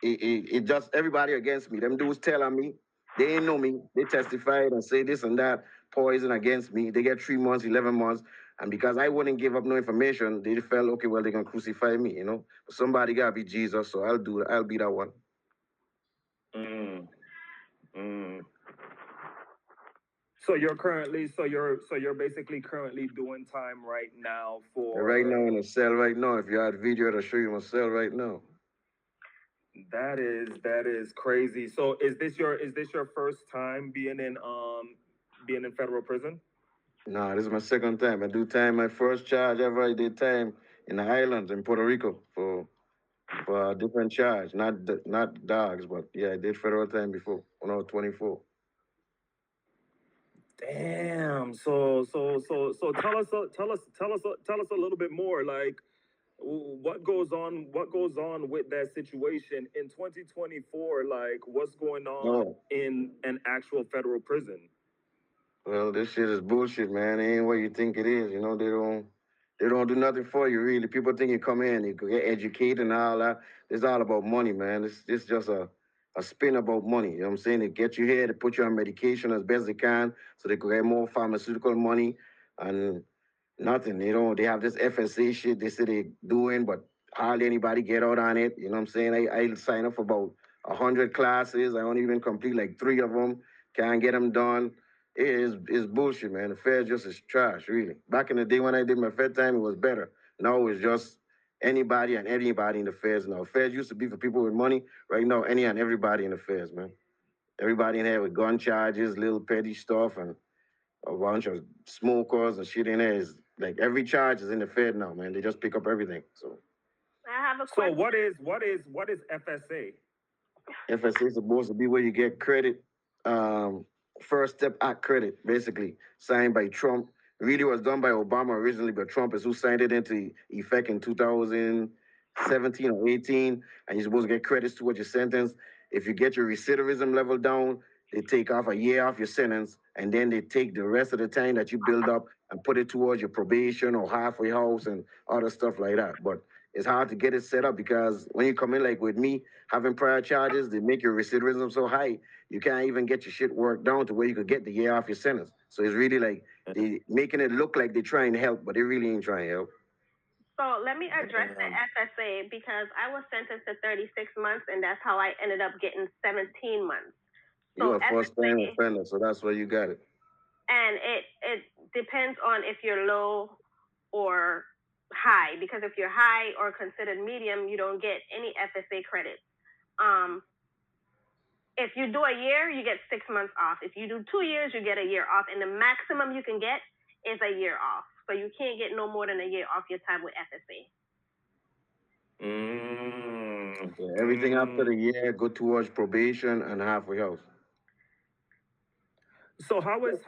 [SPEAKER 4] it just everybody against me. Them dudes telling me, they ain't know me. They testified and say this and that, poison against me. They get 3 months, 11 months. And because I wouldn't give up no information, they felt, okay, well, they're going to crucify me, you know? But somebody got to be Jesus, so I'll be that one.
[SPEAKER 2] So you're basically currently doing time right now for
[SPEAKER 4] Right now in a cell right now. If you had video, I'll show you my cell right now.
[SPEAKER 2] That is crazy. So is this your first time being in federal prison?
[SPEAKER 4] Nah, this is my second time. I do time. My first charge ever, I did time in the islands in Puerto Rico for a different charge, not dogs, but yeah, I did federal time before when I was 24.
[SPEAKER 2] Damn. So tell us a little bit more. Like, what goes on with that situation in 2024? Like, what's going on in an actual federal prison?
[SPEAKER 4] Well, this shit is bullshit, man. It ain't what you think it is. You know, they don't do nothing for you, really. People think you come in, you could get educated and all that. It's all about money, man. It's just a spin about money. You know what I'm saying? They get you here, they put you on medication as best they can so they could get more pharmaceutical money and nothing. They have this FSA shit they say they doing, but hardly anybody get out on it. You know what I'm saying? I sign up for about 100 classes. I only even complete like 3 of them. Can't get them done. It's bullshit, man. The Fed just is trash, really. Back in the day when I did my Fed time, it was better. Now it's just anybody and anybody in the Feds now. Feds used to be for people with money. Right now, any and everybody in the Feds, man. Everybody in there with gun charges, little petty stuff, and a bunch of smokers and shit in there is Like every charge is in the Fed now, man. They just pick up everything. So
[SPEAKER 1] I have a
[SPEAKER 2] So
[SPEAKER 1] question.
[SPEAKER 2] what is FSA?
[SPEAKER 4] FSA is supposed to be where you get credit, First Step Act credit, basically signed by Trump. Really was done by Obama originally, but Trump is who signed it into effect in 2017 or 18, and you're supposed to get credits towards your sentence. If you get your recidivism level down, they take off a year off your sentence, and then they take the rest of the time that you build up and put it towards your probation or halfway house and other stuff like that. But it's hard to get it set up because when you come in like with me, having prior charges, they make your recidivism so high, you can't even get your shit worked down to where you could get the year off your sentence. So it's really like they making it look like they're trying to help, but they really ain't trying to help.
[SPEAKER 1] So let me address the
[SPEAKER 2] Damn.
[SPEAKER 1] FSA because I was sentenced to 36 months, and that's how I ended up getting 17 months.
[SPEAKER 4] You're
[SPEAKER 1] So
[SPEAKER 4] a first time
[SPEAKER 1] FSA,
[SPEAKER 4] offender, so that's why you got it.
[SPEAKER 1] and it depends on if you're low or high, because if you're high or considered medium, you don't get any FSA credits. If you do a year, you get 6 months off. If you do 2 years, you get a year off, and the maximum you can get is a year off. So you can't get no more than a year off your time with FSA.
[SPEAKER 4] Yeah, everything after the year go towards probation and halfway house.
[SPEAKER 2] So how is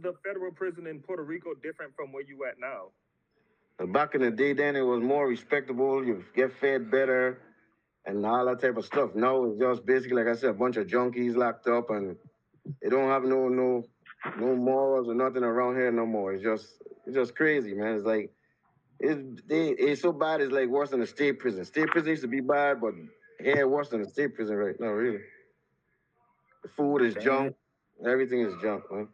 [SPEAKER 2] the federal prison in Puerto Rico different from where you at now?
[SPEAKER 4] But back in the day, then it was more respectable. You get fed better and all that type of stuff. Now it's just basically, like I said, a bunch of junkies locked up, and they don't have no morals or nothing around here no more. It's just crazy, man. It's like it's so bad. It's like worse than a state prison. State prison used to be bad, but here worse than a state prison right now. Really, the food is
[SPEAKER 2] Damn.
[SPEAKER 4] junk. Everything is junk, man.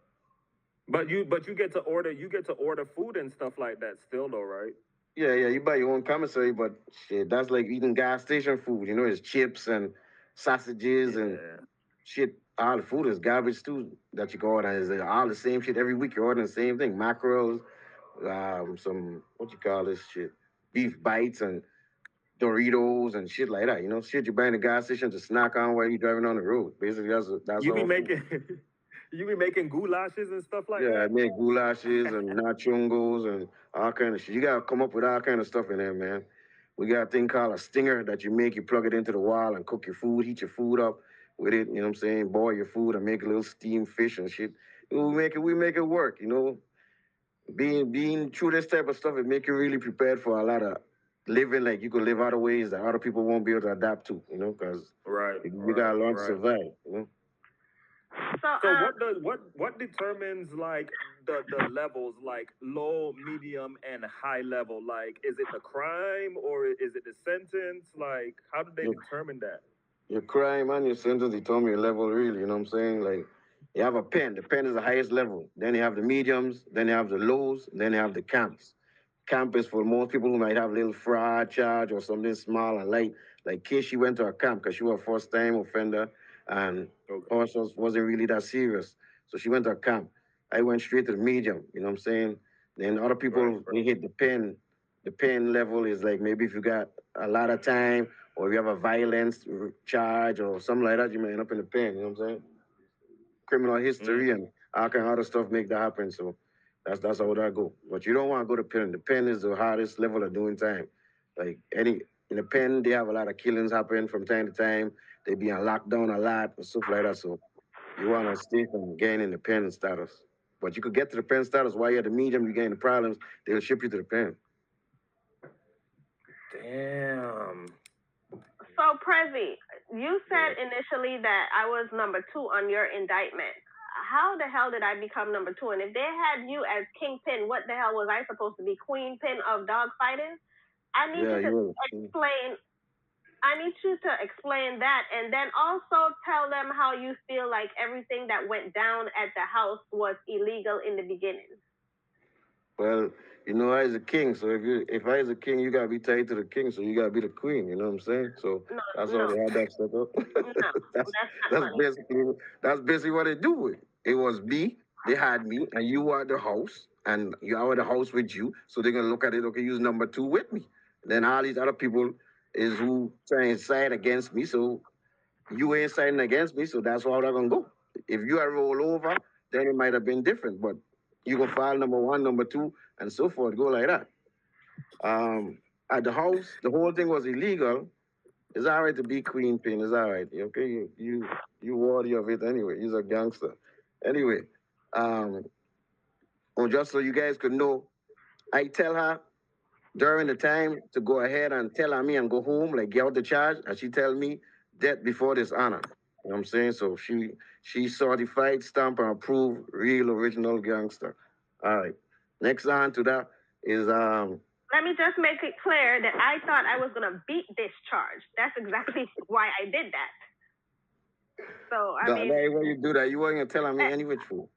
[SPEAKER 2] But you get to order food and stuff like that still though, right?
[SPEAKER 4] Yeah, yeah. You buy your own commissary, but shit, that's like eating gas station food. You know, it's chips and sausages and
[SPEAKER 2] Yeah.
[SPEAKER 4] shit. All the food is garbage too that you go order. Is all the same shit every week. You're ordering the same thing: mackerels, some what you call this shit, beef bites and Doritos and shit like that. You know, shit you buy in the gas station to snack on while you're driving on the road. Basically, that's
[SPEAKER 2] You be
[SPEAKER 4] all food.
[SPEAKER 2] making you be making goulashes and stuff like
[SPEAKER 4] Yeah, I
[SPEAKER 2] that?
[SPEAKER 4] make goulashes and nachungos and all kind of shit. You gotta come up with all kind of stuff in there, man. We got a thing called a stinger that you make. You plug it into the wall and cook your food, heat your food up with it. You know what I'm saying? Boil your food and make a little steamed fish and shit. We make it work. You know, being through this type of stuff, it make you really prepared for a lot of living. Like you could live other ways that other people won't be able to adapt to. You know, because
[SPEAKER 2] Right,
[SPEAKER 4] you gotta learn to
[SPEAKER 2] right.
[SPEAKER 4] survive. You know.
[SPEAKER 2] So what determines like the levels like low, medium, and high level? Like, is it the crime or is it the sentence? Like, how do they
[SPEAKER 4] Your,
[SPEAKER 2] determine that?
[SPEAKER 4] your crime and your sentence determine your level, really. You know what I'm saying? Like, you have a pen. The pen is the highest level. Then you have the mediums. Then you have the lows. Then you have the camps. Camp is for most people who might have a little fraud charge or something small and light. Like Kay, she went to a camp because she was a first time offender and
[SPEAKER 2] Okay.
[SPEAKER 4] also wasn't really that serious. So she went to a camp. I went straight to the medium, you know what I'm saying? Then other people,
[SPEAKER 2] Right.
[SPEAKER 4] they hit the pen. The pen level is like maybe if you got a lot of time or you have a violence charge or something like that, you may end up in the pen, you know what I'm saying? Criminal history and all kind of other stuff make that happen. So that's how that go. But you don't want to go to pen. The pen is the hardest level of doing time. Like any in the pen, they have a lot of killings happen from time to time. They be on lockdown a lot and stuff like that. So you want to stay from gaining the pen status. But you could get to the pen status while you're at the medium, you gain the problems, they'll ship you to the pen.
[SPEAKER 2] Damn.
[SPEAKER 1] So, Prezi, you said initially that I was number 2 on your indictment. How the hell did I become number 2? And if they had you as kingpin, what the hell was I supposed to be? Queen pin of dog fighting? I need you to explain. I need you to explain that, and then also tell them how you feel like everything that went down at the house was illegal in the beginning.
[SPEAKER 4] Well, you know, I was a king, so if I was a king, you gotta be tied to the king, so you gotta be the queen. You know what I'm saying? So that's how they had that set up. that's basically what they do. It was me. They had me, and you were the house, and you are the house with you. So they're gonna look at it. Okay, use number 2 with me. Then all these other people is who trying to side against me. So you ain't siding against me. So that's how they're gonna go. If you are roll over, then it might have been different, but You go file number one, number two, and so forth. Go like that. At the house, the whole thing was illegal. It's all right to be queen pin. It's all right. Okay, you worthy of it anyway. You're a gangster. Anyway, um, just so you guys could know, I tell her during the time to go ahead and tell her me and go home, like get out the charge, and she tell me death before dishonor. You know what I'm saying? So she certified, stamp, and approved real original gangster. All right. Next on to that is
[SPEAKER 1] Let me just make it clear that I thought I was gonna beat this charge. That's exactly why I did that. So I mean,
[SPEAKER 4] that way you do that, you weren't gonna tell me any which fool.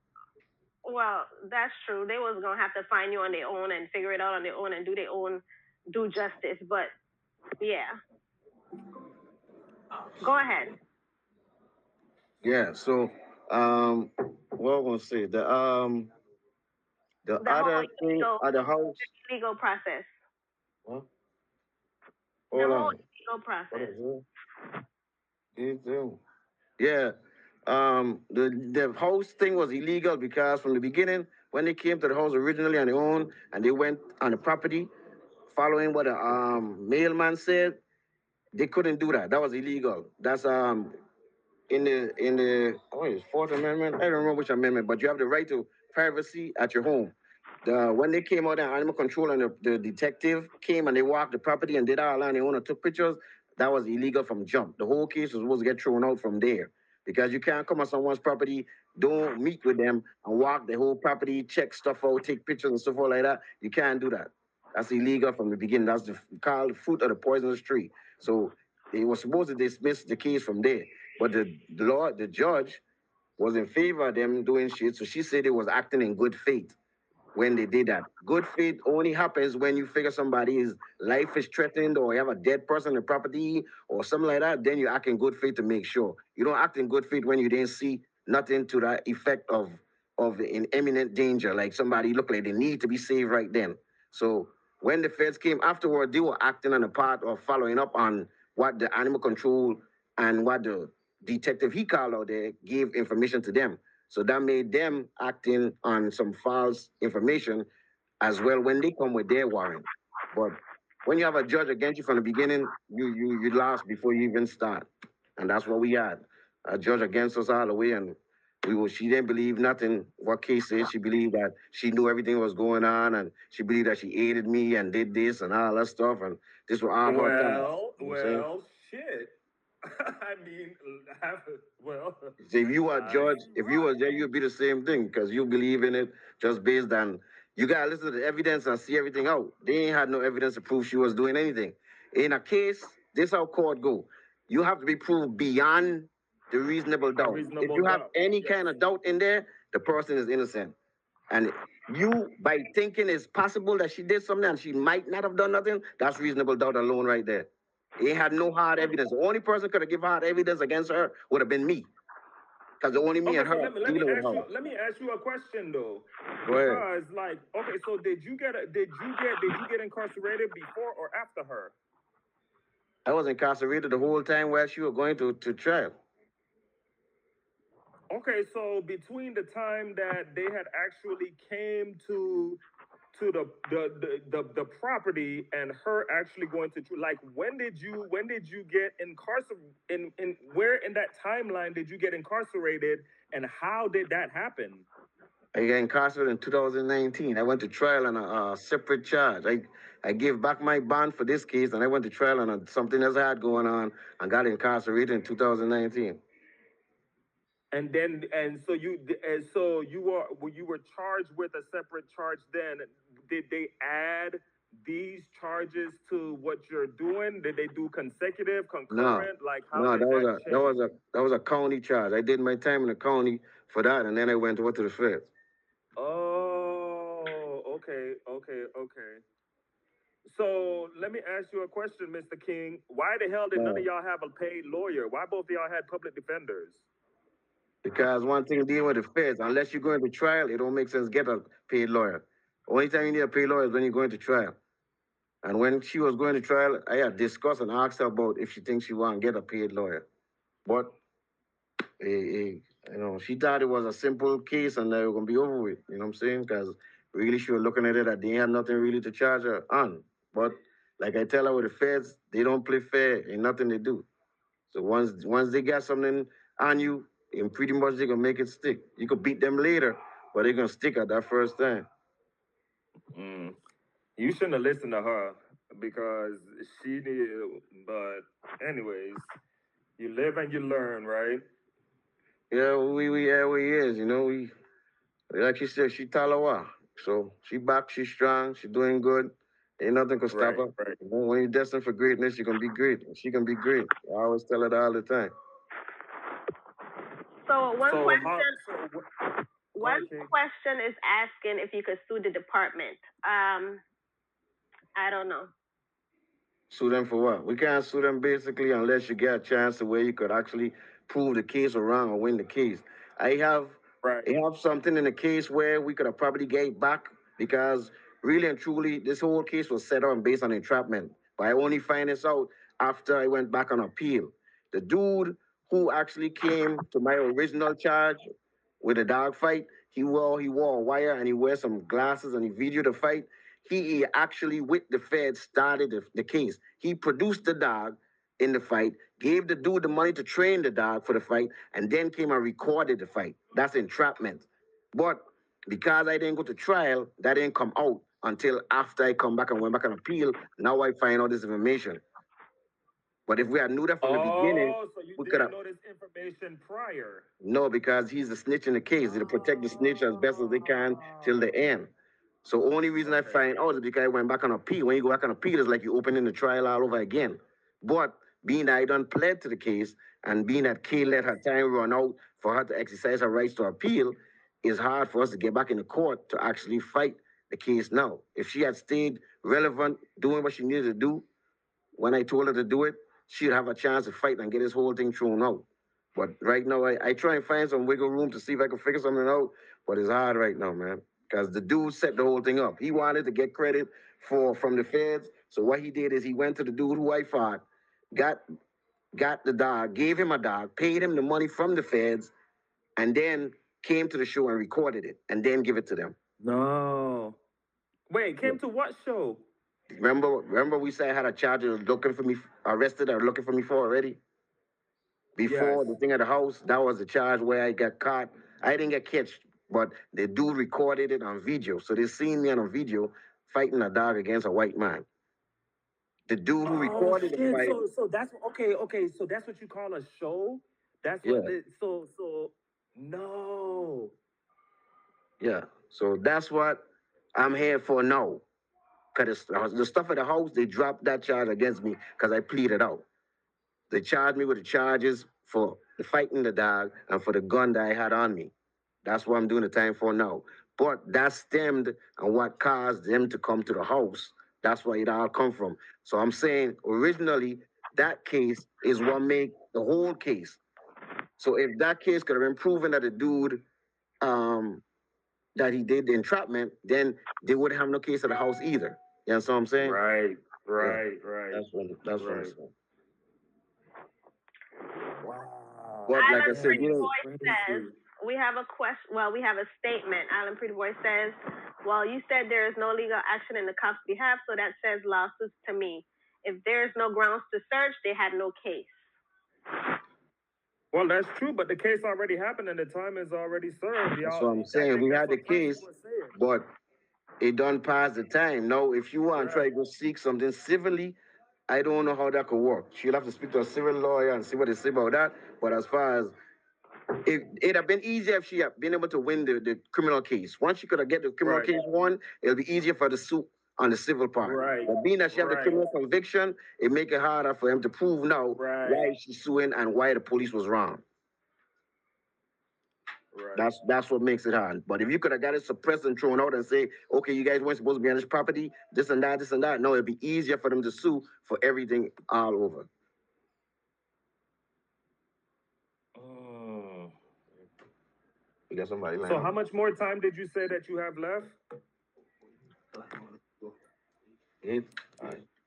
[SPEAKER 1] well, that's true. They was gonna have to find you on their own and figure it out on their own and do their own due justice. But yeah, go ahead.
[SPEAKER 4] Yeah. So what I want to say the other thing at the house.
[SPEAKER 1] Legal process.
[SPEAKER 4] Huh?
[SPEAKER 1] The
[SPEAKER 4] Hold
[SPEAKER 1] whole
[SPEAKER 4] on.
[SPEAKER 1] legal process.
[SPEAKER 4] Yeah. The house thing was illegal because from the beginning, when they came to the house originally on their own and they went on the property, following what the mailman said, they couldn't do that. That was illegal. That's in the what is Fourth Amendment? I don't remember which amendment, but you have the right to privacy at your home. When they came out, the animal control and the detective came and they walked the property and did all on their own and took pictures. That was illegal from jump. The whole case was supposed to get thrown out from there because you can't come on someone's property, don't meet with them, and walk the whole property, check stuff out, take pictures and stuff like that. You can't do that. That's illegal from the beginning. That's called the fruit of the poisonous tree. So they were supposed to dismiss the case from there. But the judge was in favor of them doing shit. So she said it was acting in good faith when they did that. Good faith only happens when you figure somebody's life is threatened or you have a dead person in the property or something like that. Then you act in good faith to make sure. You don't act in good faith when you didn't see nothing to that effect of in imminent danger, like somebody look like they need to be saved right then. So when the feds came afterward, they were acting on the part of following up on what the animal control and what the detective he called out there gave information to them. So that made them acting on some false information as well when they come with their warrant. But when you have a judge against you from the beginning, you lost before you even start. And that's what we had. A judge against us all the way, and she didn't believe nothing what case is. She believed that she knew everything was going on, and she believed that she aided me and did this and all that stuff, and this was all her thoughts.
[SPEAKER 2] Well, shit. I mean, well.
[SPEAKER 4] So if you were a judge, if you were there, you'd be the same thing because you believe in it just based on you gotta listen to the evidence and see everything out. They ain't had no evidence to prove she was doing anything. In a case, this how court go. You have to be proved beyond the reasonable doubt. If you have any kind of doubt in there, the person is innocent. And you, by thinking it's possible that she did something and she might not have done nothing, that's reasonable doubt alone right there. He had no hard evidence. The only person could have given hard evidence against her would have been me. Because the only me and her dealing with her.
[SPEAKER 2] Let me ask you a question though.
[SPEAKER 4] Go ahead.
[SPEAKER 2] Because like, okay, so did you get incarcerated before or after her?
[SPEAKER 4] I was incarcerated the whole time while she was going to trial.
[SPEAKER 2] Okay, so between the time that they had actually came to the property and her actually going to like when did you get incarcerated in where in that timeline did you get incarcerated and how did that happen?
[SPEAKER 4] I got incarcerated in 2019. I went to trial on a separate charge. I gave back my bond for this case and I went to trial on something else I had going on and got incarcerated in 2019.
[SPEAKER 2] And so you were charged with a separate charge then. Did they add these charges to what you're doing? Did they do consecutive, concurrent?
[SPEAKER 4] No. Like how that was a county charge. I did my time in the county for that and then I went to the feds.
[SPEAKER 2] Oh, okay. So let me ask you a question, Mr. King. Why the hell did none of y'all have a paid lawyer? Why both of y'all had public defenders?
[SPEAKER 4] Because one thing dealing with the feds, unless you're going to trial, it don't make sense to get a paid lawyer. Only time you need a paid lawyer is when you're going to trial. And when she was going to trial, I had discussed and asked her about if she thinks she want to get a paid lawyer. But You know, she thought it was a simple case and that it was gonna be over with. You know what I'm saying? Because really, she was looking at it that they had nothing really to charge her on. But like I tell her with the feds, they don't play fair. Ain't nothing they do. So once they got something on you, and pretty much they gonna make it stick. You could beat them later, but they're gonna stick at that first time.
[SPEAKER 2] Mm. You shouldn't have listened to her because she did. But anyways, you live and you learn, right?
[SPEAKER 4] Yeah, we yeah we is. You know, we like she said, she Talawa. So she back, she's strong, she doing good. Ain't nothing can stop
[SPEAKER 2] Right,
[SPEAKER 4] her.
[SPEAKER 2] right.
[SPEAKER 4] You know, when you're destined for greatness, you can be great. She can be great. I always tell her that all the time.
[SPEAKER 1] So one
[SPEAKER 2] So how?
[SPEAKER 1] question.
[SPEAKER 2] So what?
[SPEAKER 1] One
[SPEAKER 2] Okay.
[SPEAKER 1] question is asking if you could sue the department. I don't know.
[SPEAKER 4] Sue them for what? We can't sue them basically unless you get a chance to where you could actually prove the case or wrong or win the case. I have
[SPEAKER 2] Right.
[SPEAKER 4] I have something in the case where we could have probably gave back because really and truly this whole case was set up based on entrapment. But I only find this out after I went back on appeal. The dude who actually came to my original charge with a dog fight, he wore a wire and he wears some glasses and he videoed the fight. He actually with the Fed started the case. He produced the dog in the fight, gave the dude the money to train the dog for the fight, and then came and recorded the fight. That's entrapment. But because I didn't go to trial, that didn't come out until after I come back and went back on appeal. Now I find out this information. But if we had knew that from the beginning,
[SPEAKER 2] Oh, so you
[SPEAKER 4] we could
[SPEAKER 2] didn't
[SPEAKER 4] have.
[SPEAKER 2] know this information prior?
[SPEAKER 4] No, because he's the snitch in the case. They protect the snitch as best as they can till the end. So only reason I
[SPEAKER 2] Okay.
[SPEAKER 4] find out is because I went back on appeal. When you go back on appeal, it's like you opening the trial all over again. But being that I done pled to the case and being that Kay let her time run out for her to exercise her rights to appeal, it's hard for us to get back in the court to actually fight the case now. If she had stayed relevant, doing what she needed to do, when I told her to do it, she'd have a chance to fight and get this whole thing thrown out. But right now, I try and find some wiggle room to see if I can figure something out. But it's hard right now, man. Because the dude set the whole thing up. He wanted to get credit from the feds. So what he did is he went to the dude who I fought, got got the dog, gave him a dog, paid him the money from the feds, and then came to the show and recorded it, and then give it to them.
[SPEAKER 2] No. Wait, came to what show?
[SPEAKER 4] Remember we said I had a charge looking for me, arrested or looking for me for already?
[SPEAKER 2] Yes.
[SPEAKER 4] Before the thing at the house, that was the charge where I got caught. I didn't get catched, but the dude recorded it on video. So they seen me on a video fighting a dog against a white man. The dude who
[SPEAKER 2] Oh
[SPEAKER 4] recorded the
[SPEAKER 2] shit!
[SPEAKER 4] fight,
[SPEAKER 2] So that's okay. Okay, so that's what you call a show. That's what.
[SPEAKER 4] yeah,
[SPEAKER 2] So no.
[SPEAKER 4] yeah. So that's what I'm here for now. Cause the stuff at the house, they dropped that charge against me because I pleaded out. They charged me with the charges for the fighting the dog and for the gun that I had on me. That's what I'm doing the time for now. But that stemmed and what caused them to come to the house. That's where it all come from. So I'm saying originally that case is what made the whole case. So if that case could have been proven that the dude um, that he did the entrapment, then they would have no case at the house either. You know what I'm saying?
[SPEAKER 2] Right.
[SPEAKER 4] Yeah,
[SPEAKER 2] Right.
[SPEAKER 4] that's what I'm
[SPEAKER 2] Right.
[SPEAKER 4] saying.
[SPEAKER 2] Wow.
[SPEAKER 4] But like I
[SPEAKER 1] Island
[SPEAKER 4] said,
[SPEAKER 1] Pretty
[SPEAKER 4] you know,
[SPEAKER 1] Boy says, we have a question. Well, we have a statement. Island Pretty Boy says, well, you said there is no legal action in the cops' behalf, so that says lawsuits to me. If there is no grounds to search, they had no case.
[SPEAKER 2] Well, that's true, but the case already happened and the time is already served.
[SPEAKER 4] that's
[SPEAKER 2] Y'all,
[SPEAKER 4] what I'm
[SPEAKER 2] I
[SPEAKER 4] saying.
[SPEAKER 2] think
[SPEAKER 4] We
[SPEAKER 2] that's
[SPEAKER 4] had the
[SPEAKER 2] what Prince
[SPEAKER 4] case,
[SPEAKER 2] was saying.
[SPEAKER 4] but it done past the time. Now, if you want to try
[SPEAKER 2] Right.
[SPEAKER 4] to go seek something civilly, I don't know how that could work. She'll have to speak to a civil lawyer and see what they say about that. But as far as it'd have been easier if she had been able to win the criminal case. Once she could have get the criminal
[SPEAKER 2] Right.
[SPEAKER 4] case won, it'll be easier for the suit on the civil part.
[SPEAKER 2] Right.
[SPEAKER 4] But being that she have the
[SPEAKER 2] Right.
[SPEAKER 4] criminal conviction, it make it harder for him to prove now
[SPEAKER 2] Right.
[SPEAKER 4] why she's suing and why the police was wrong.
[SPEAKER 2] Right.
[SPEAKER 4] That's what makes it hard. But if you could have got it suppressed and thrown out and say, okay, you guys weren't supposed to be on this property, this and that, no, it'd be easier for them to sue for everything all over.
[SPEAKER 2] Mm.
[SPEAKER 4] You got somebody
[SPEAKER 2] So how much more time did you say that you have left?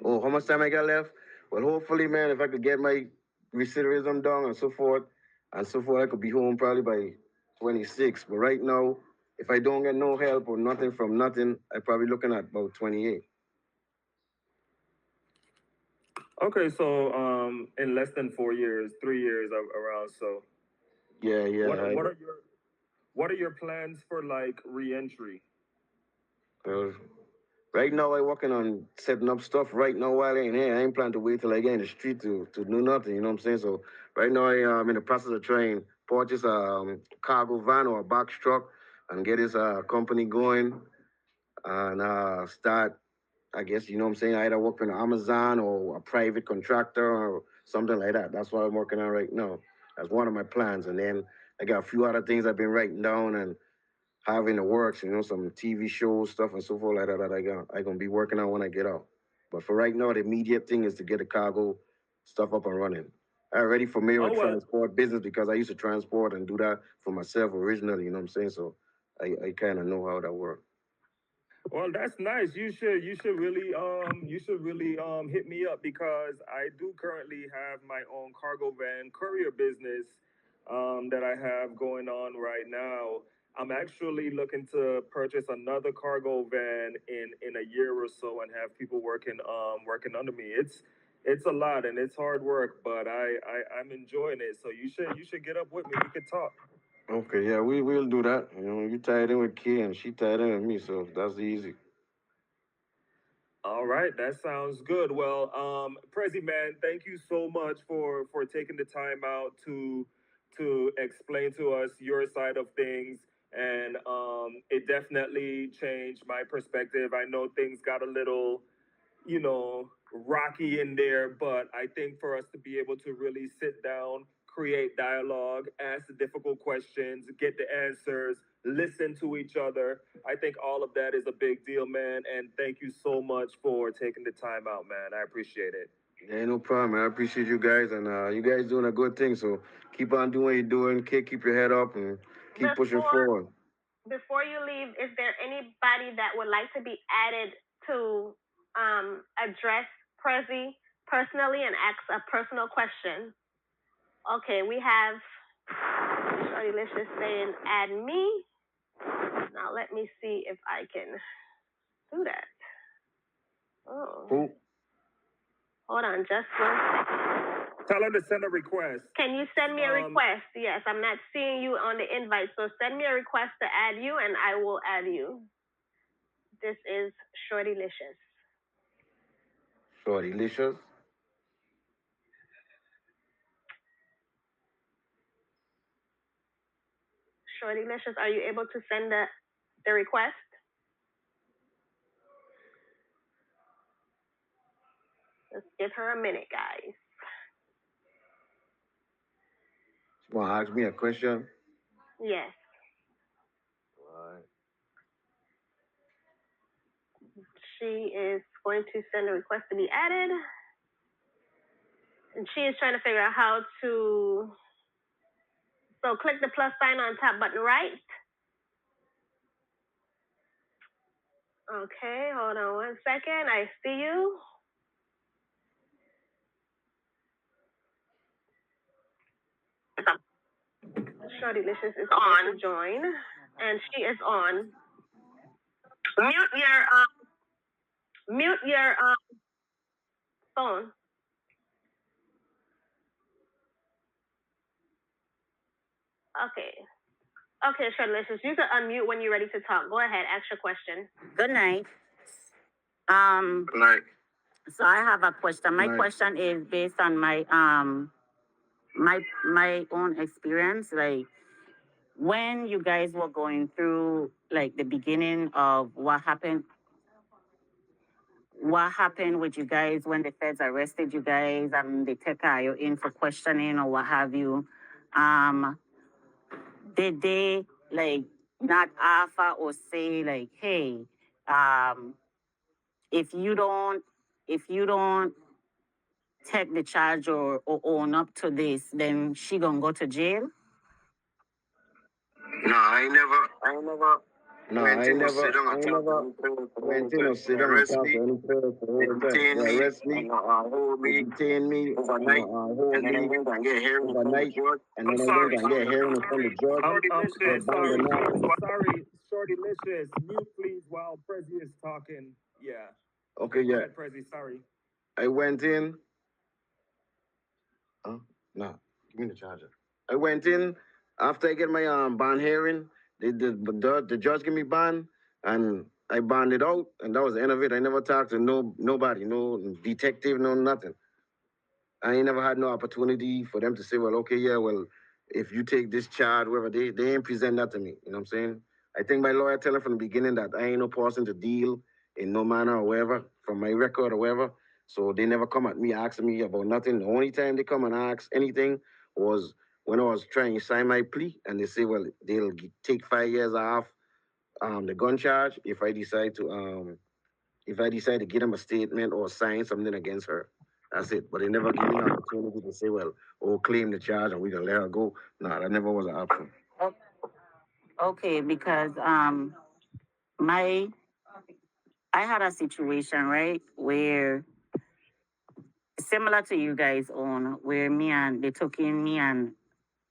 [SPEAKER 4] Oh, how much time I got left? Well, hopefully, man, if I could get my recidivism done and so forth, and so forth. I could be home probably by 26. But right now, if I don't get no help or nothing from nothing, I probably looking at about 28.
[SPEAKER 2] Okay, so in less than 4 years, 3 years around. So
[SPEAKER 4] Yeah, yeah.
[SPEAKER 2] what are your plans for like reentry?
[SPEAKER 4] Uh, right now, I working on setting up stuff. Right now, while I ain't here, I ain't planning to wait till I get in the street to do nothing. You know what I'm saying? So right now, I'm in the process of trying purchase a cargo van or a box truck and get this company going and start. I guess you know what I'm saying. Either work for Amazon or a private contractor or something like that. That's what I'm working on right now. That's one of my plans, and then I got a few other things I've been writing down and having the works, some TV shows, stuff and so forth like that I gonna be working on when I get out. But for right now, the immediate thing is to get the cargo stuff up and running. I already familiar with
[SPEAKER 2] Oh well,
[SPEAKER 4] transport business because I used to transport and do that for myself originally, you know what I'm saying? So I kind of know how that works.
[SPEAKER 2] well, that's nice. You should really hit me up because I do currently have my own cargo van courier business that I have going on right now. I'm actually looking to purchase another cargo van in a year or so and have people working under me. It's a lot and it's hard work, but I'm enjoying it. So you should get up with me. We could talk.
[SPEAKER 4] Okay, yeah, we'll do that. You tied in with Key and she tied in with me, so that's easy.
[SPEAKER 2] All right, that sounds good. Well, Prezi man, thank you so much for taking the time out to explain to us your side of things, and it definitely changed my perspective. I know things got a little, rocky in there, but I think for us to be able to really sit down, create dialogue, ask the difficult questions, get the answers, listen to each other, I think all of that is a big deal, man. And thank you so much for taking the time out, man. I appreciate it.
[SPEAKER 4] Yeah, no problem, man. I appreciate you guys, and you guys doing a good thing. So keep on doing what you're doing. Keep your head up and keep pushing forward.
[SPEAKER 1] Before you leave, is there anybody that would like to be added to address Prezi personally and ask a personal question? Okay, we have Shorty Licious saying add me. Now let me see if I can do that. Oh.
[SPEAKER 4] Who?
[SPEAKER 1] Hold on just 1 second.
[SPEAKER 2] Tell her to send a request.
[SPEAKER 1] Can you send me a request? Yes, I'm not seeing you on the invite, so send me a request to add you, and I will add you. This is Shorty Licious.
[SPEAKER 4] Shorty Licious?
[SPEAKER 1] Shorty Licious, are you able to send the request? Let's give her a minute, guys.
[SPEAKER 4] You want to ask me a question?
[SPEAKER 1] Yes.
[SPEAKER 4] All right.
[SPEAKER 1] She is going to send a request to be added. And she is trying to figure out how to... So click the plus sign on top button right. Okay, hold on 1 second. I see you. Shorty Licious is on to join, and she is on. Mute your phone. Okay, Shorty Licious, you can unmute when you're ready to talk. Go ahead, ask your question.
[SPEAKER 5] Good night.
[SPEAKER 4] Good night.
[SPEAKER 5] So I have a question. My question is based on my my own experience. Like when you guys were going through like the beginning of what happened with you guys when the feds arrested you guys and they took you in for questioning or what have you. Did they like not offer or say like, hey, if you don't take the charge or own up to this, then she gonna go to jail?
[SPEAKER 4] No, I ain't never No, I never went in or sit down and talk to any person the whole time. They arrest me, they detain me, hold me overnight, and then I went and get a hearing from the judge. Get banged or not.
[SPEAKER 2] Sorry, Shorty Licious. Mute, please, while Prezi is talking. Yeah.
[SPEAKER 4] Okay,
[SPEAKER 2] Go
[SPEAKER 4] yeah.
[SPEAKER 2] ahead, Prezi, sorry.
[SPEAKER 4] I went in. No, give me the charger. I went in after I get my bond hearing. The judge gave me bond, and I bonded out, and that was the end of it. I never talked to nobody, no detective, no nothing. I ain't never had no opportunity for them to say, well, okay, yeah, well, if you take this charge, whatever, they ain't present that to me. You know what I'm saying? I think my lawyer tell him from the beginning that I ain't no person to deal in no manner or whatever, from my record or whatever. So they never come at me asking me about nothing. The only time they come and ask anything was when I was trying to sign my plea, and they say, well, they'll take 5 years off the gun charge if I decide to get them a statement or sign something against her. That's it. But they never give me an opportunity to say, well, claim the charge and we can let her go. No, that never was an option.
[SPEAKER 5] Okay, because my I had a situation, right, where similar to you guys' own, where they took in me and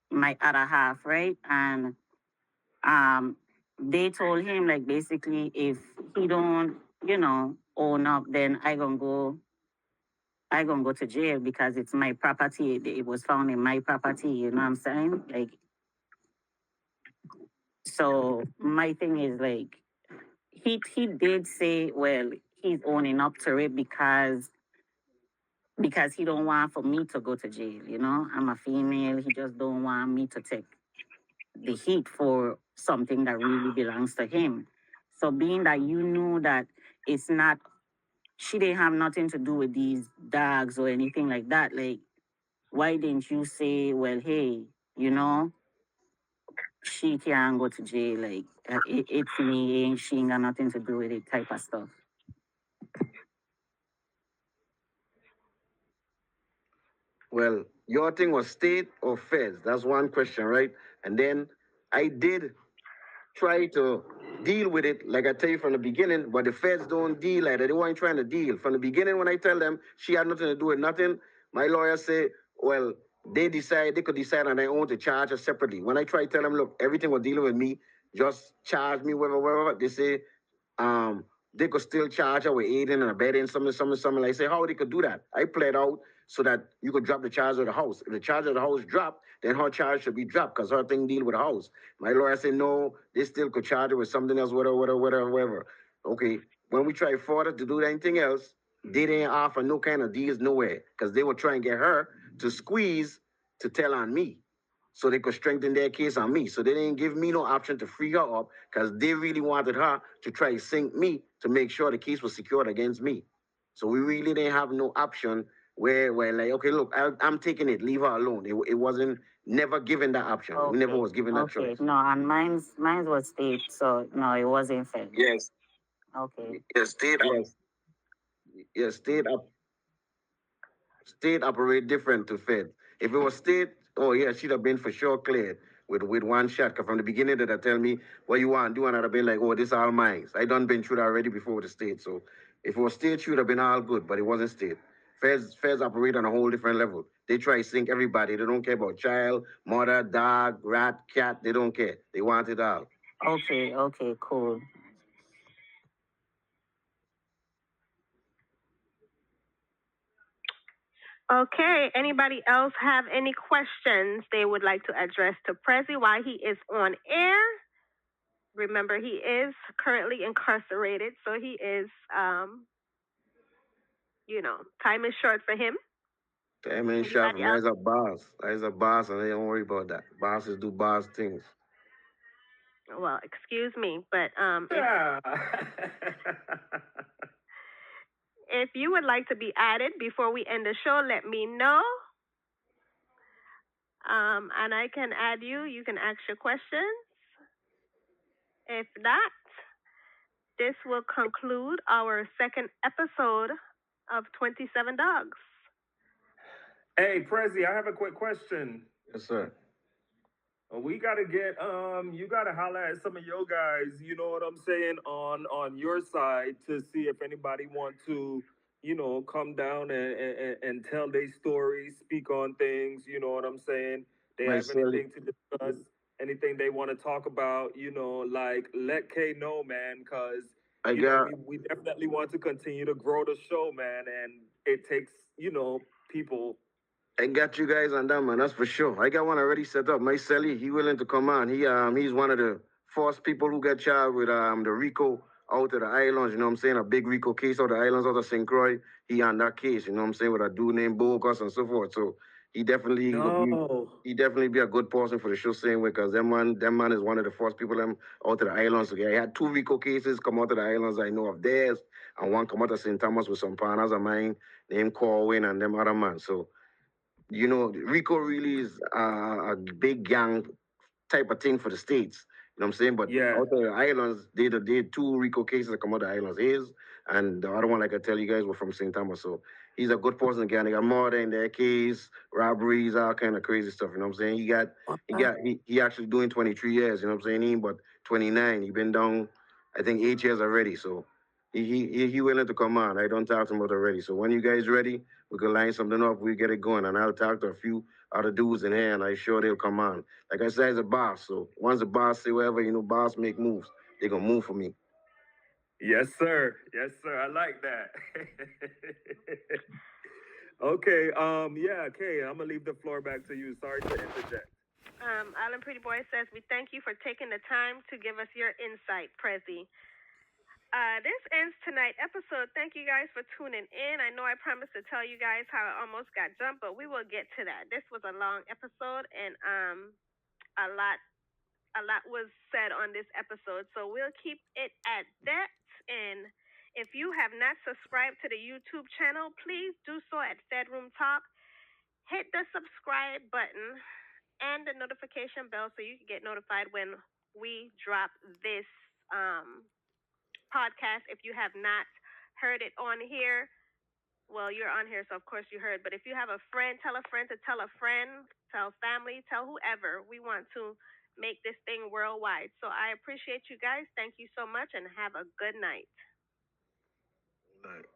[SPEAKER 5] my other half, right? And they told him like basically if he don't, own up, then I gonna go to jail because it's my property. It was found in my property, you know what I'm saying? Like, so my thing is like he did say, well, he's owning up to it because he don't want for me to go to jail, you know? I'm a female. He just don't want me to take the heat for something that really belongs to him. So being that you knew that it's not, she didn't have nothing to do with these dogs or anything like that, like, why didn't you say, well, hey, you know, she can't go to jail, like, it's me, she ain't got nothing to do with it type of stuff.
[SPEAKER 4] Well, your thing was state or feds. That's one question, right? And then I did try to deal with it, like I tell you from the beginning, but the feds don't deal like that. They weren't trying to deal. From the beginning, when I tell them she had nothing to do with nothing, my lawyer say, well, they could decide on their own to charge her separately. When I try to tell them, look, everything was dealing with me, just charge me, whatever, they say, um, they could still charge her with aiding and abetting, something. Like, say, how they could do that? I played out so that you could drop the charge of the house. If the charge of the house dropped, then her charge should be dropped because her thing deal with the house. My lawyer said, no, they still could charge her with something else, whatever. Okay, when we tried further to do anything else, they didn't offer no kind of deals nowhere because they were trying to get her to squeeze to tell on me so they could strengthen their case on me. So they didn't give me no option to free her up because they really wanted her to try to sink me to make sure the case was secured against me. So we really didn't have no option where like, okay, look, I'm taking it, leave her alone. It wasn't never given that option. Okay. We never was given that choice.
[SPEAKER 5] No, and mine's was state, so no, it wasn't fair.
[SPEAKER 4] Yes.
[SPEAKER 5] Okay.
[SPEAKER 4] Yes, state. Yes. Yes, state operate different to Fed. If it was state, oh yeah, she'd have been for sure cleared with one shot. Cause from the beginning that tell me what you want to do, and I'd have been like, oh, this all mine. I done been through that already before with the state. So if it was state, she would have been all good, but it wasn't state. Feds operate on a whole different level. They try to sink everybody. They don't care about child, mother, dog, rat, cat. They don't care. They want it all.
[SPEAKER 5] Okay, cool.
[SPEAKER 1] Okay, anybody else have any questions they would like to address to Prezi while he is on air? Remember, he is currently incarcerated, so he is, time is short for him.
[SPEAKER 4] Time is short for me. He's a boss. He's a boss, and they don't worry about that. Bosses do boss things.
[SPEAKER 1] Well, excuse me, but if you would like to be added before we end the show, let me know. And I can add you. You can ask your questions. If not, this will conclude our second episode of 27 Dogs.
[SPEAKER 2] Hey, Prezi, I have a quick question.
[SPEAKER 4] Yes, sir.
[SPEAKER 2] We gotta get you gotta holler at some of your guys, you know what I'm saying, on your side to see if anybody want to, come down and tell their stories, speak on things, you know what I'm saying? They have
[SPEAKER 4] Myself,
[SPEAKER 2] anything to discuss, anything they want to talk about, like let K know, man, cause
[SPEAKER 4] I got
[SPEAKER 2] we definitely want to continue to grow the show, man, and it takes, people.
[SPEAKER 4] I got you guys on that, man. That's for sure. I got one already set up. My Celly, he willing to come on. He's one of the first people who got charged with the Rico out of the islands. You know what I'm saying? A big Rico case out of the islands out of St. Croix. He on that case. You know what I'm saying? With a dude named Bogus and so forth. So he definitely will be.
[SPEAKER 2] No.
[SPEAKER 4] He definitely be a good person for the show, same way, because them man is one of the first people them out of the islands. So, yeah, I had two Rico cases come out of the islands I know of theirs, and one come out of St. Thomas with some partners of mine named Corwin and them other man. So Rico really is a big gang type of thing for the states. You know what I'm saying? But
[SPEAKER 2] Yeah.
[SPEAKER 4] out of the islands, they did two Rico cases that come out of the islands. His and the other one, like I tell you guys, were from St. Thomas. So he's a good person again. They got murder in their case, robberies, all kind of crazy stuff. You know what I'm saying? He actually doing 23 years. You know what I'm saying? He but 29. He been down, I think 8 years already. So he willing to come on. I don't talk to him about already. So when you guys ready, we can line something up. We get it going, and I'll talk to a few other dudes in here, and I'm sure they'll come on. Like I said, he's a boss. So once the boss say whatever, boss make moves. They gonna move for me.
[SPEAKER 2] Yes, sir. Yes, sir. I like that. Okay. Yeah. Okay. I'm gonna leave the floor back to you. Sorry to interject.
[SPEAKER 1] Alan Pretty Boy says, we thank you for taking the time to give us your insight, Prezi. This ends tonight's episode. Thank you guys for tuning in. I know I promised to tell you guys how I almost got jumped, but we will get to that. This was a long episode, and a lot was said on this episode, so we'll keep it at that. And if you have not subscribed to the YouTube channel, please do so at Fedroom Talk. Hit the subscribe button and the notification bell so you can get notified when we drop this podcast. If you have not heard it on here, well, you're on here, so of course you heard. But if you have a friend, tell a friend to tell a friend, tell family, tell whoever. We want to make this thing worldwide. So I appreciate you guys. Thank you so much, and have a good night.
[SPEAKER 4] Right.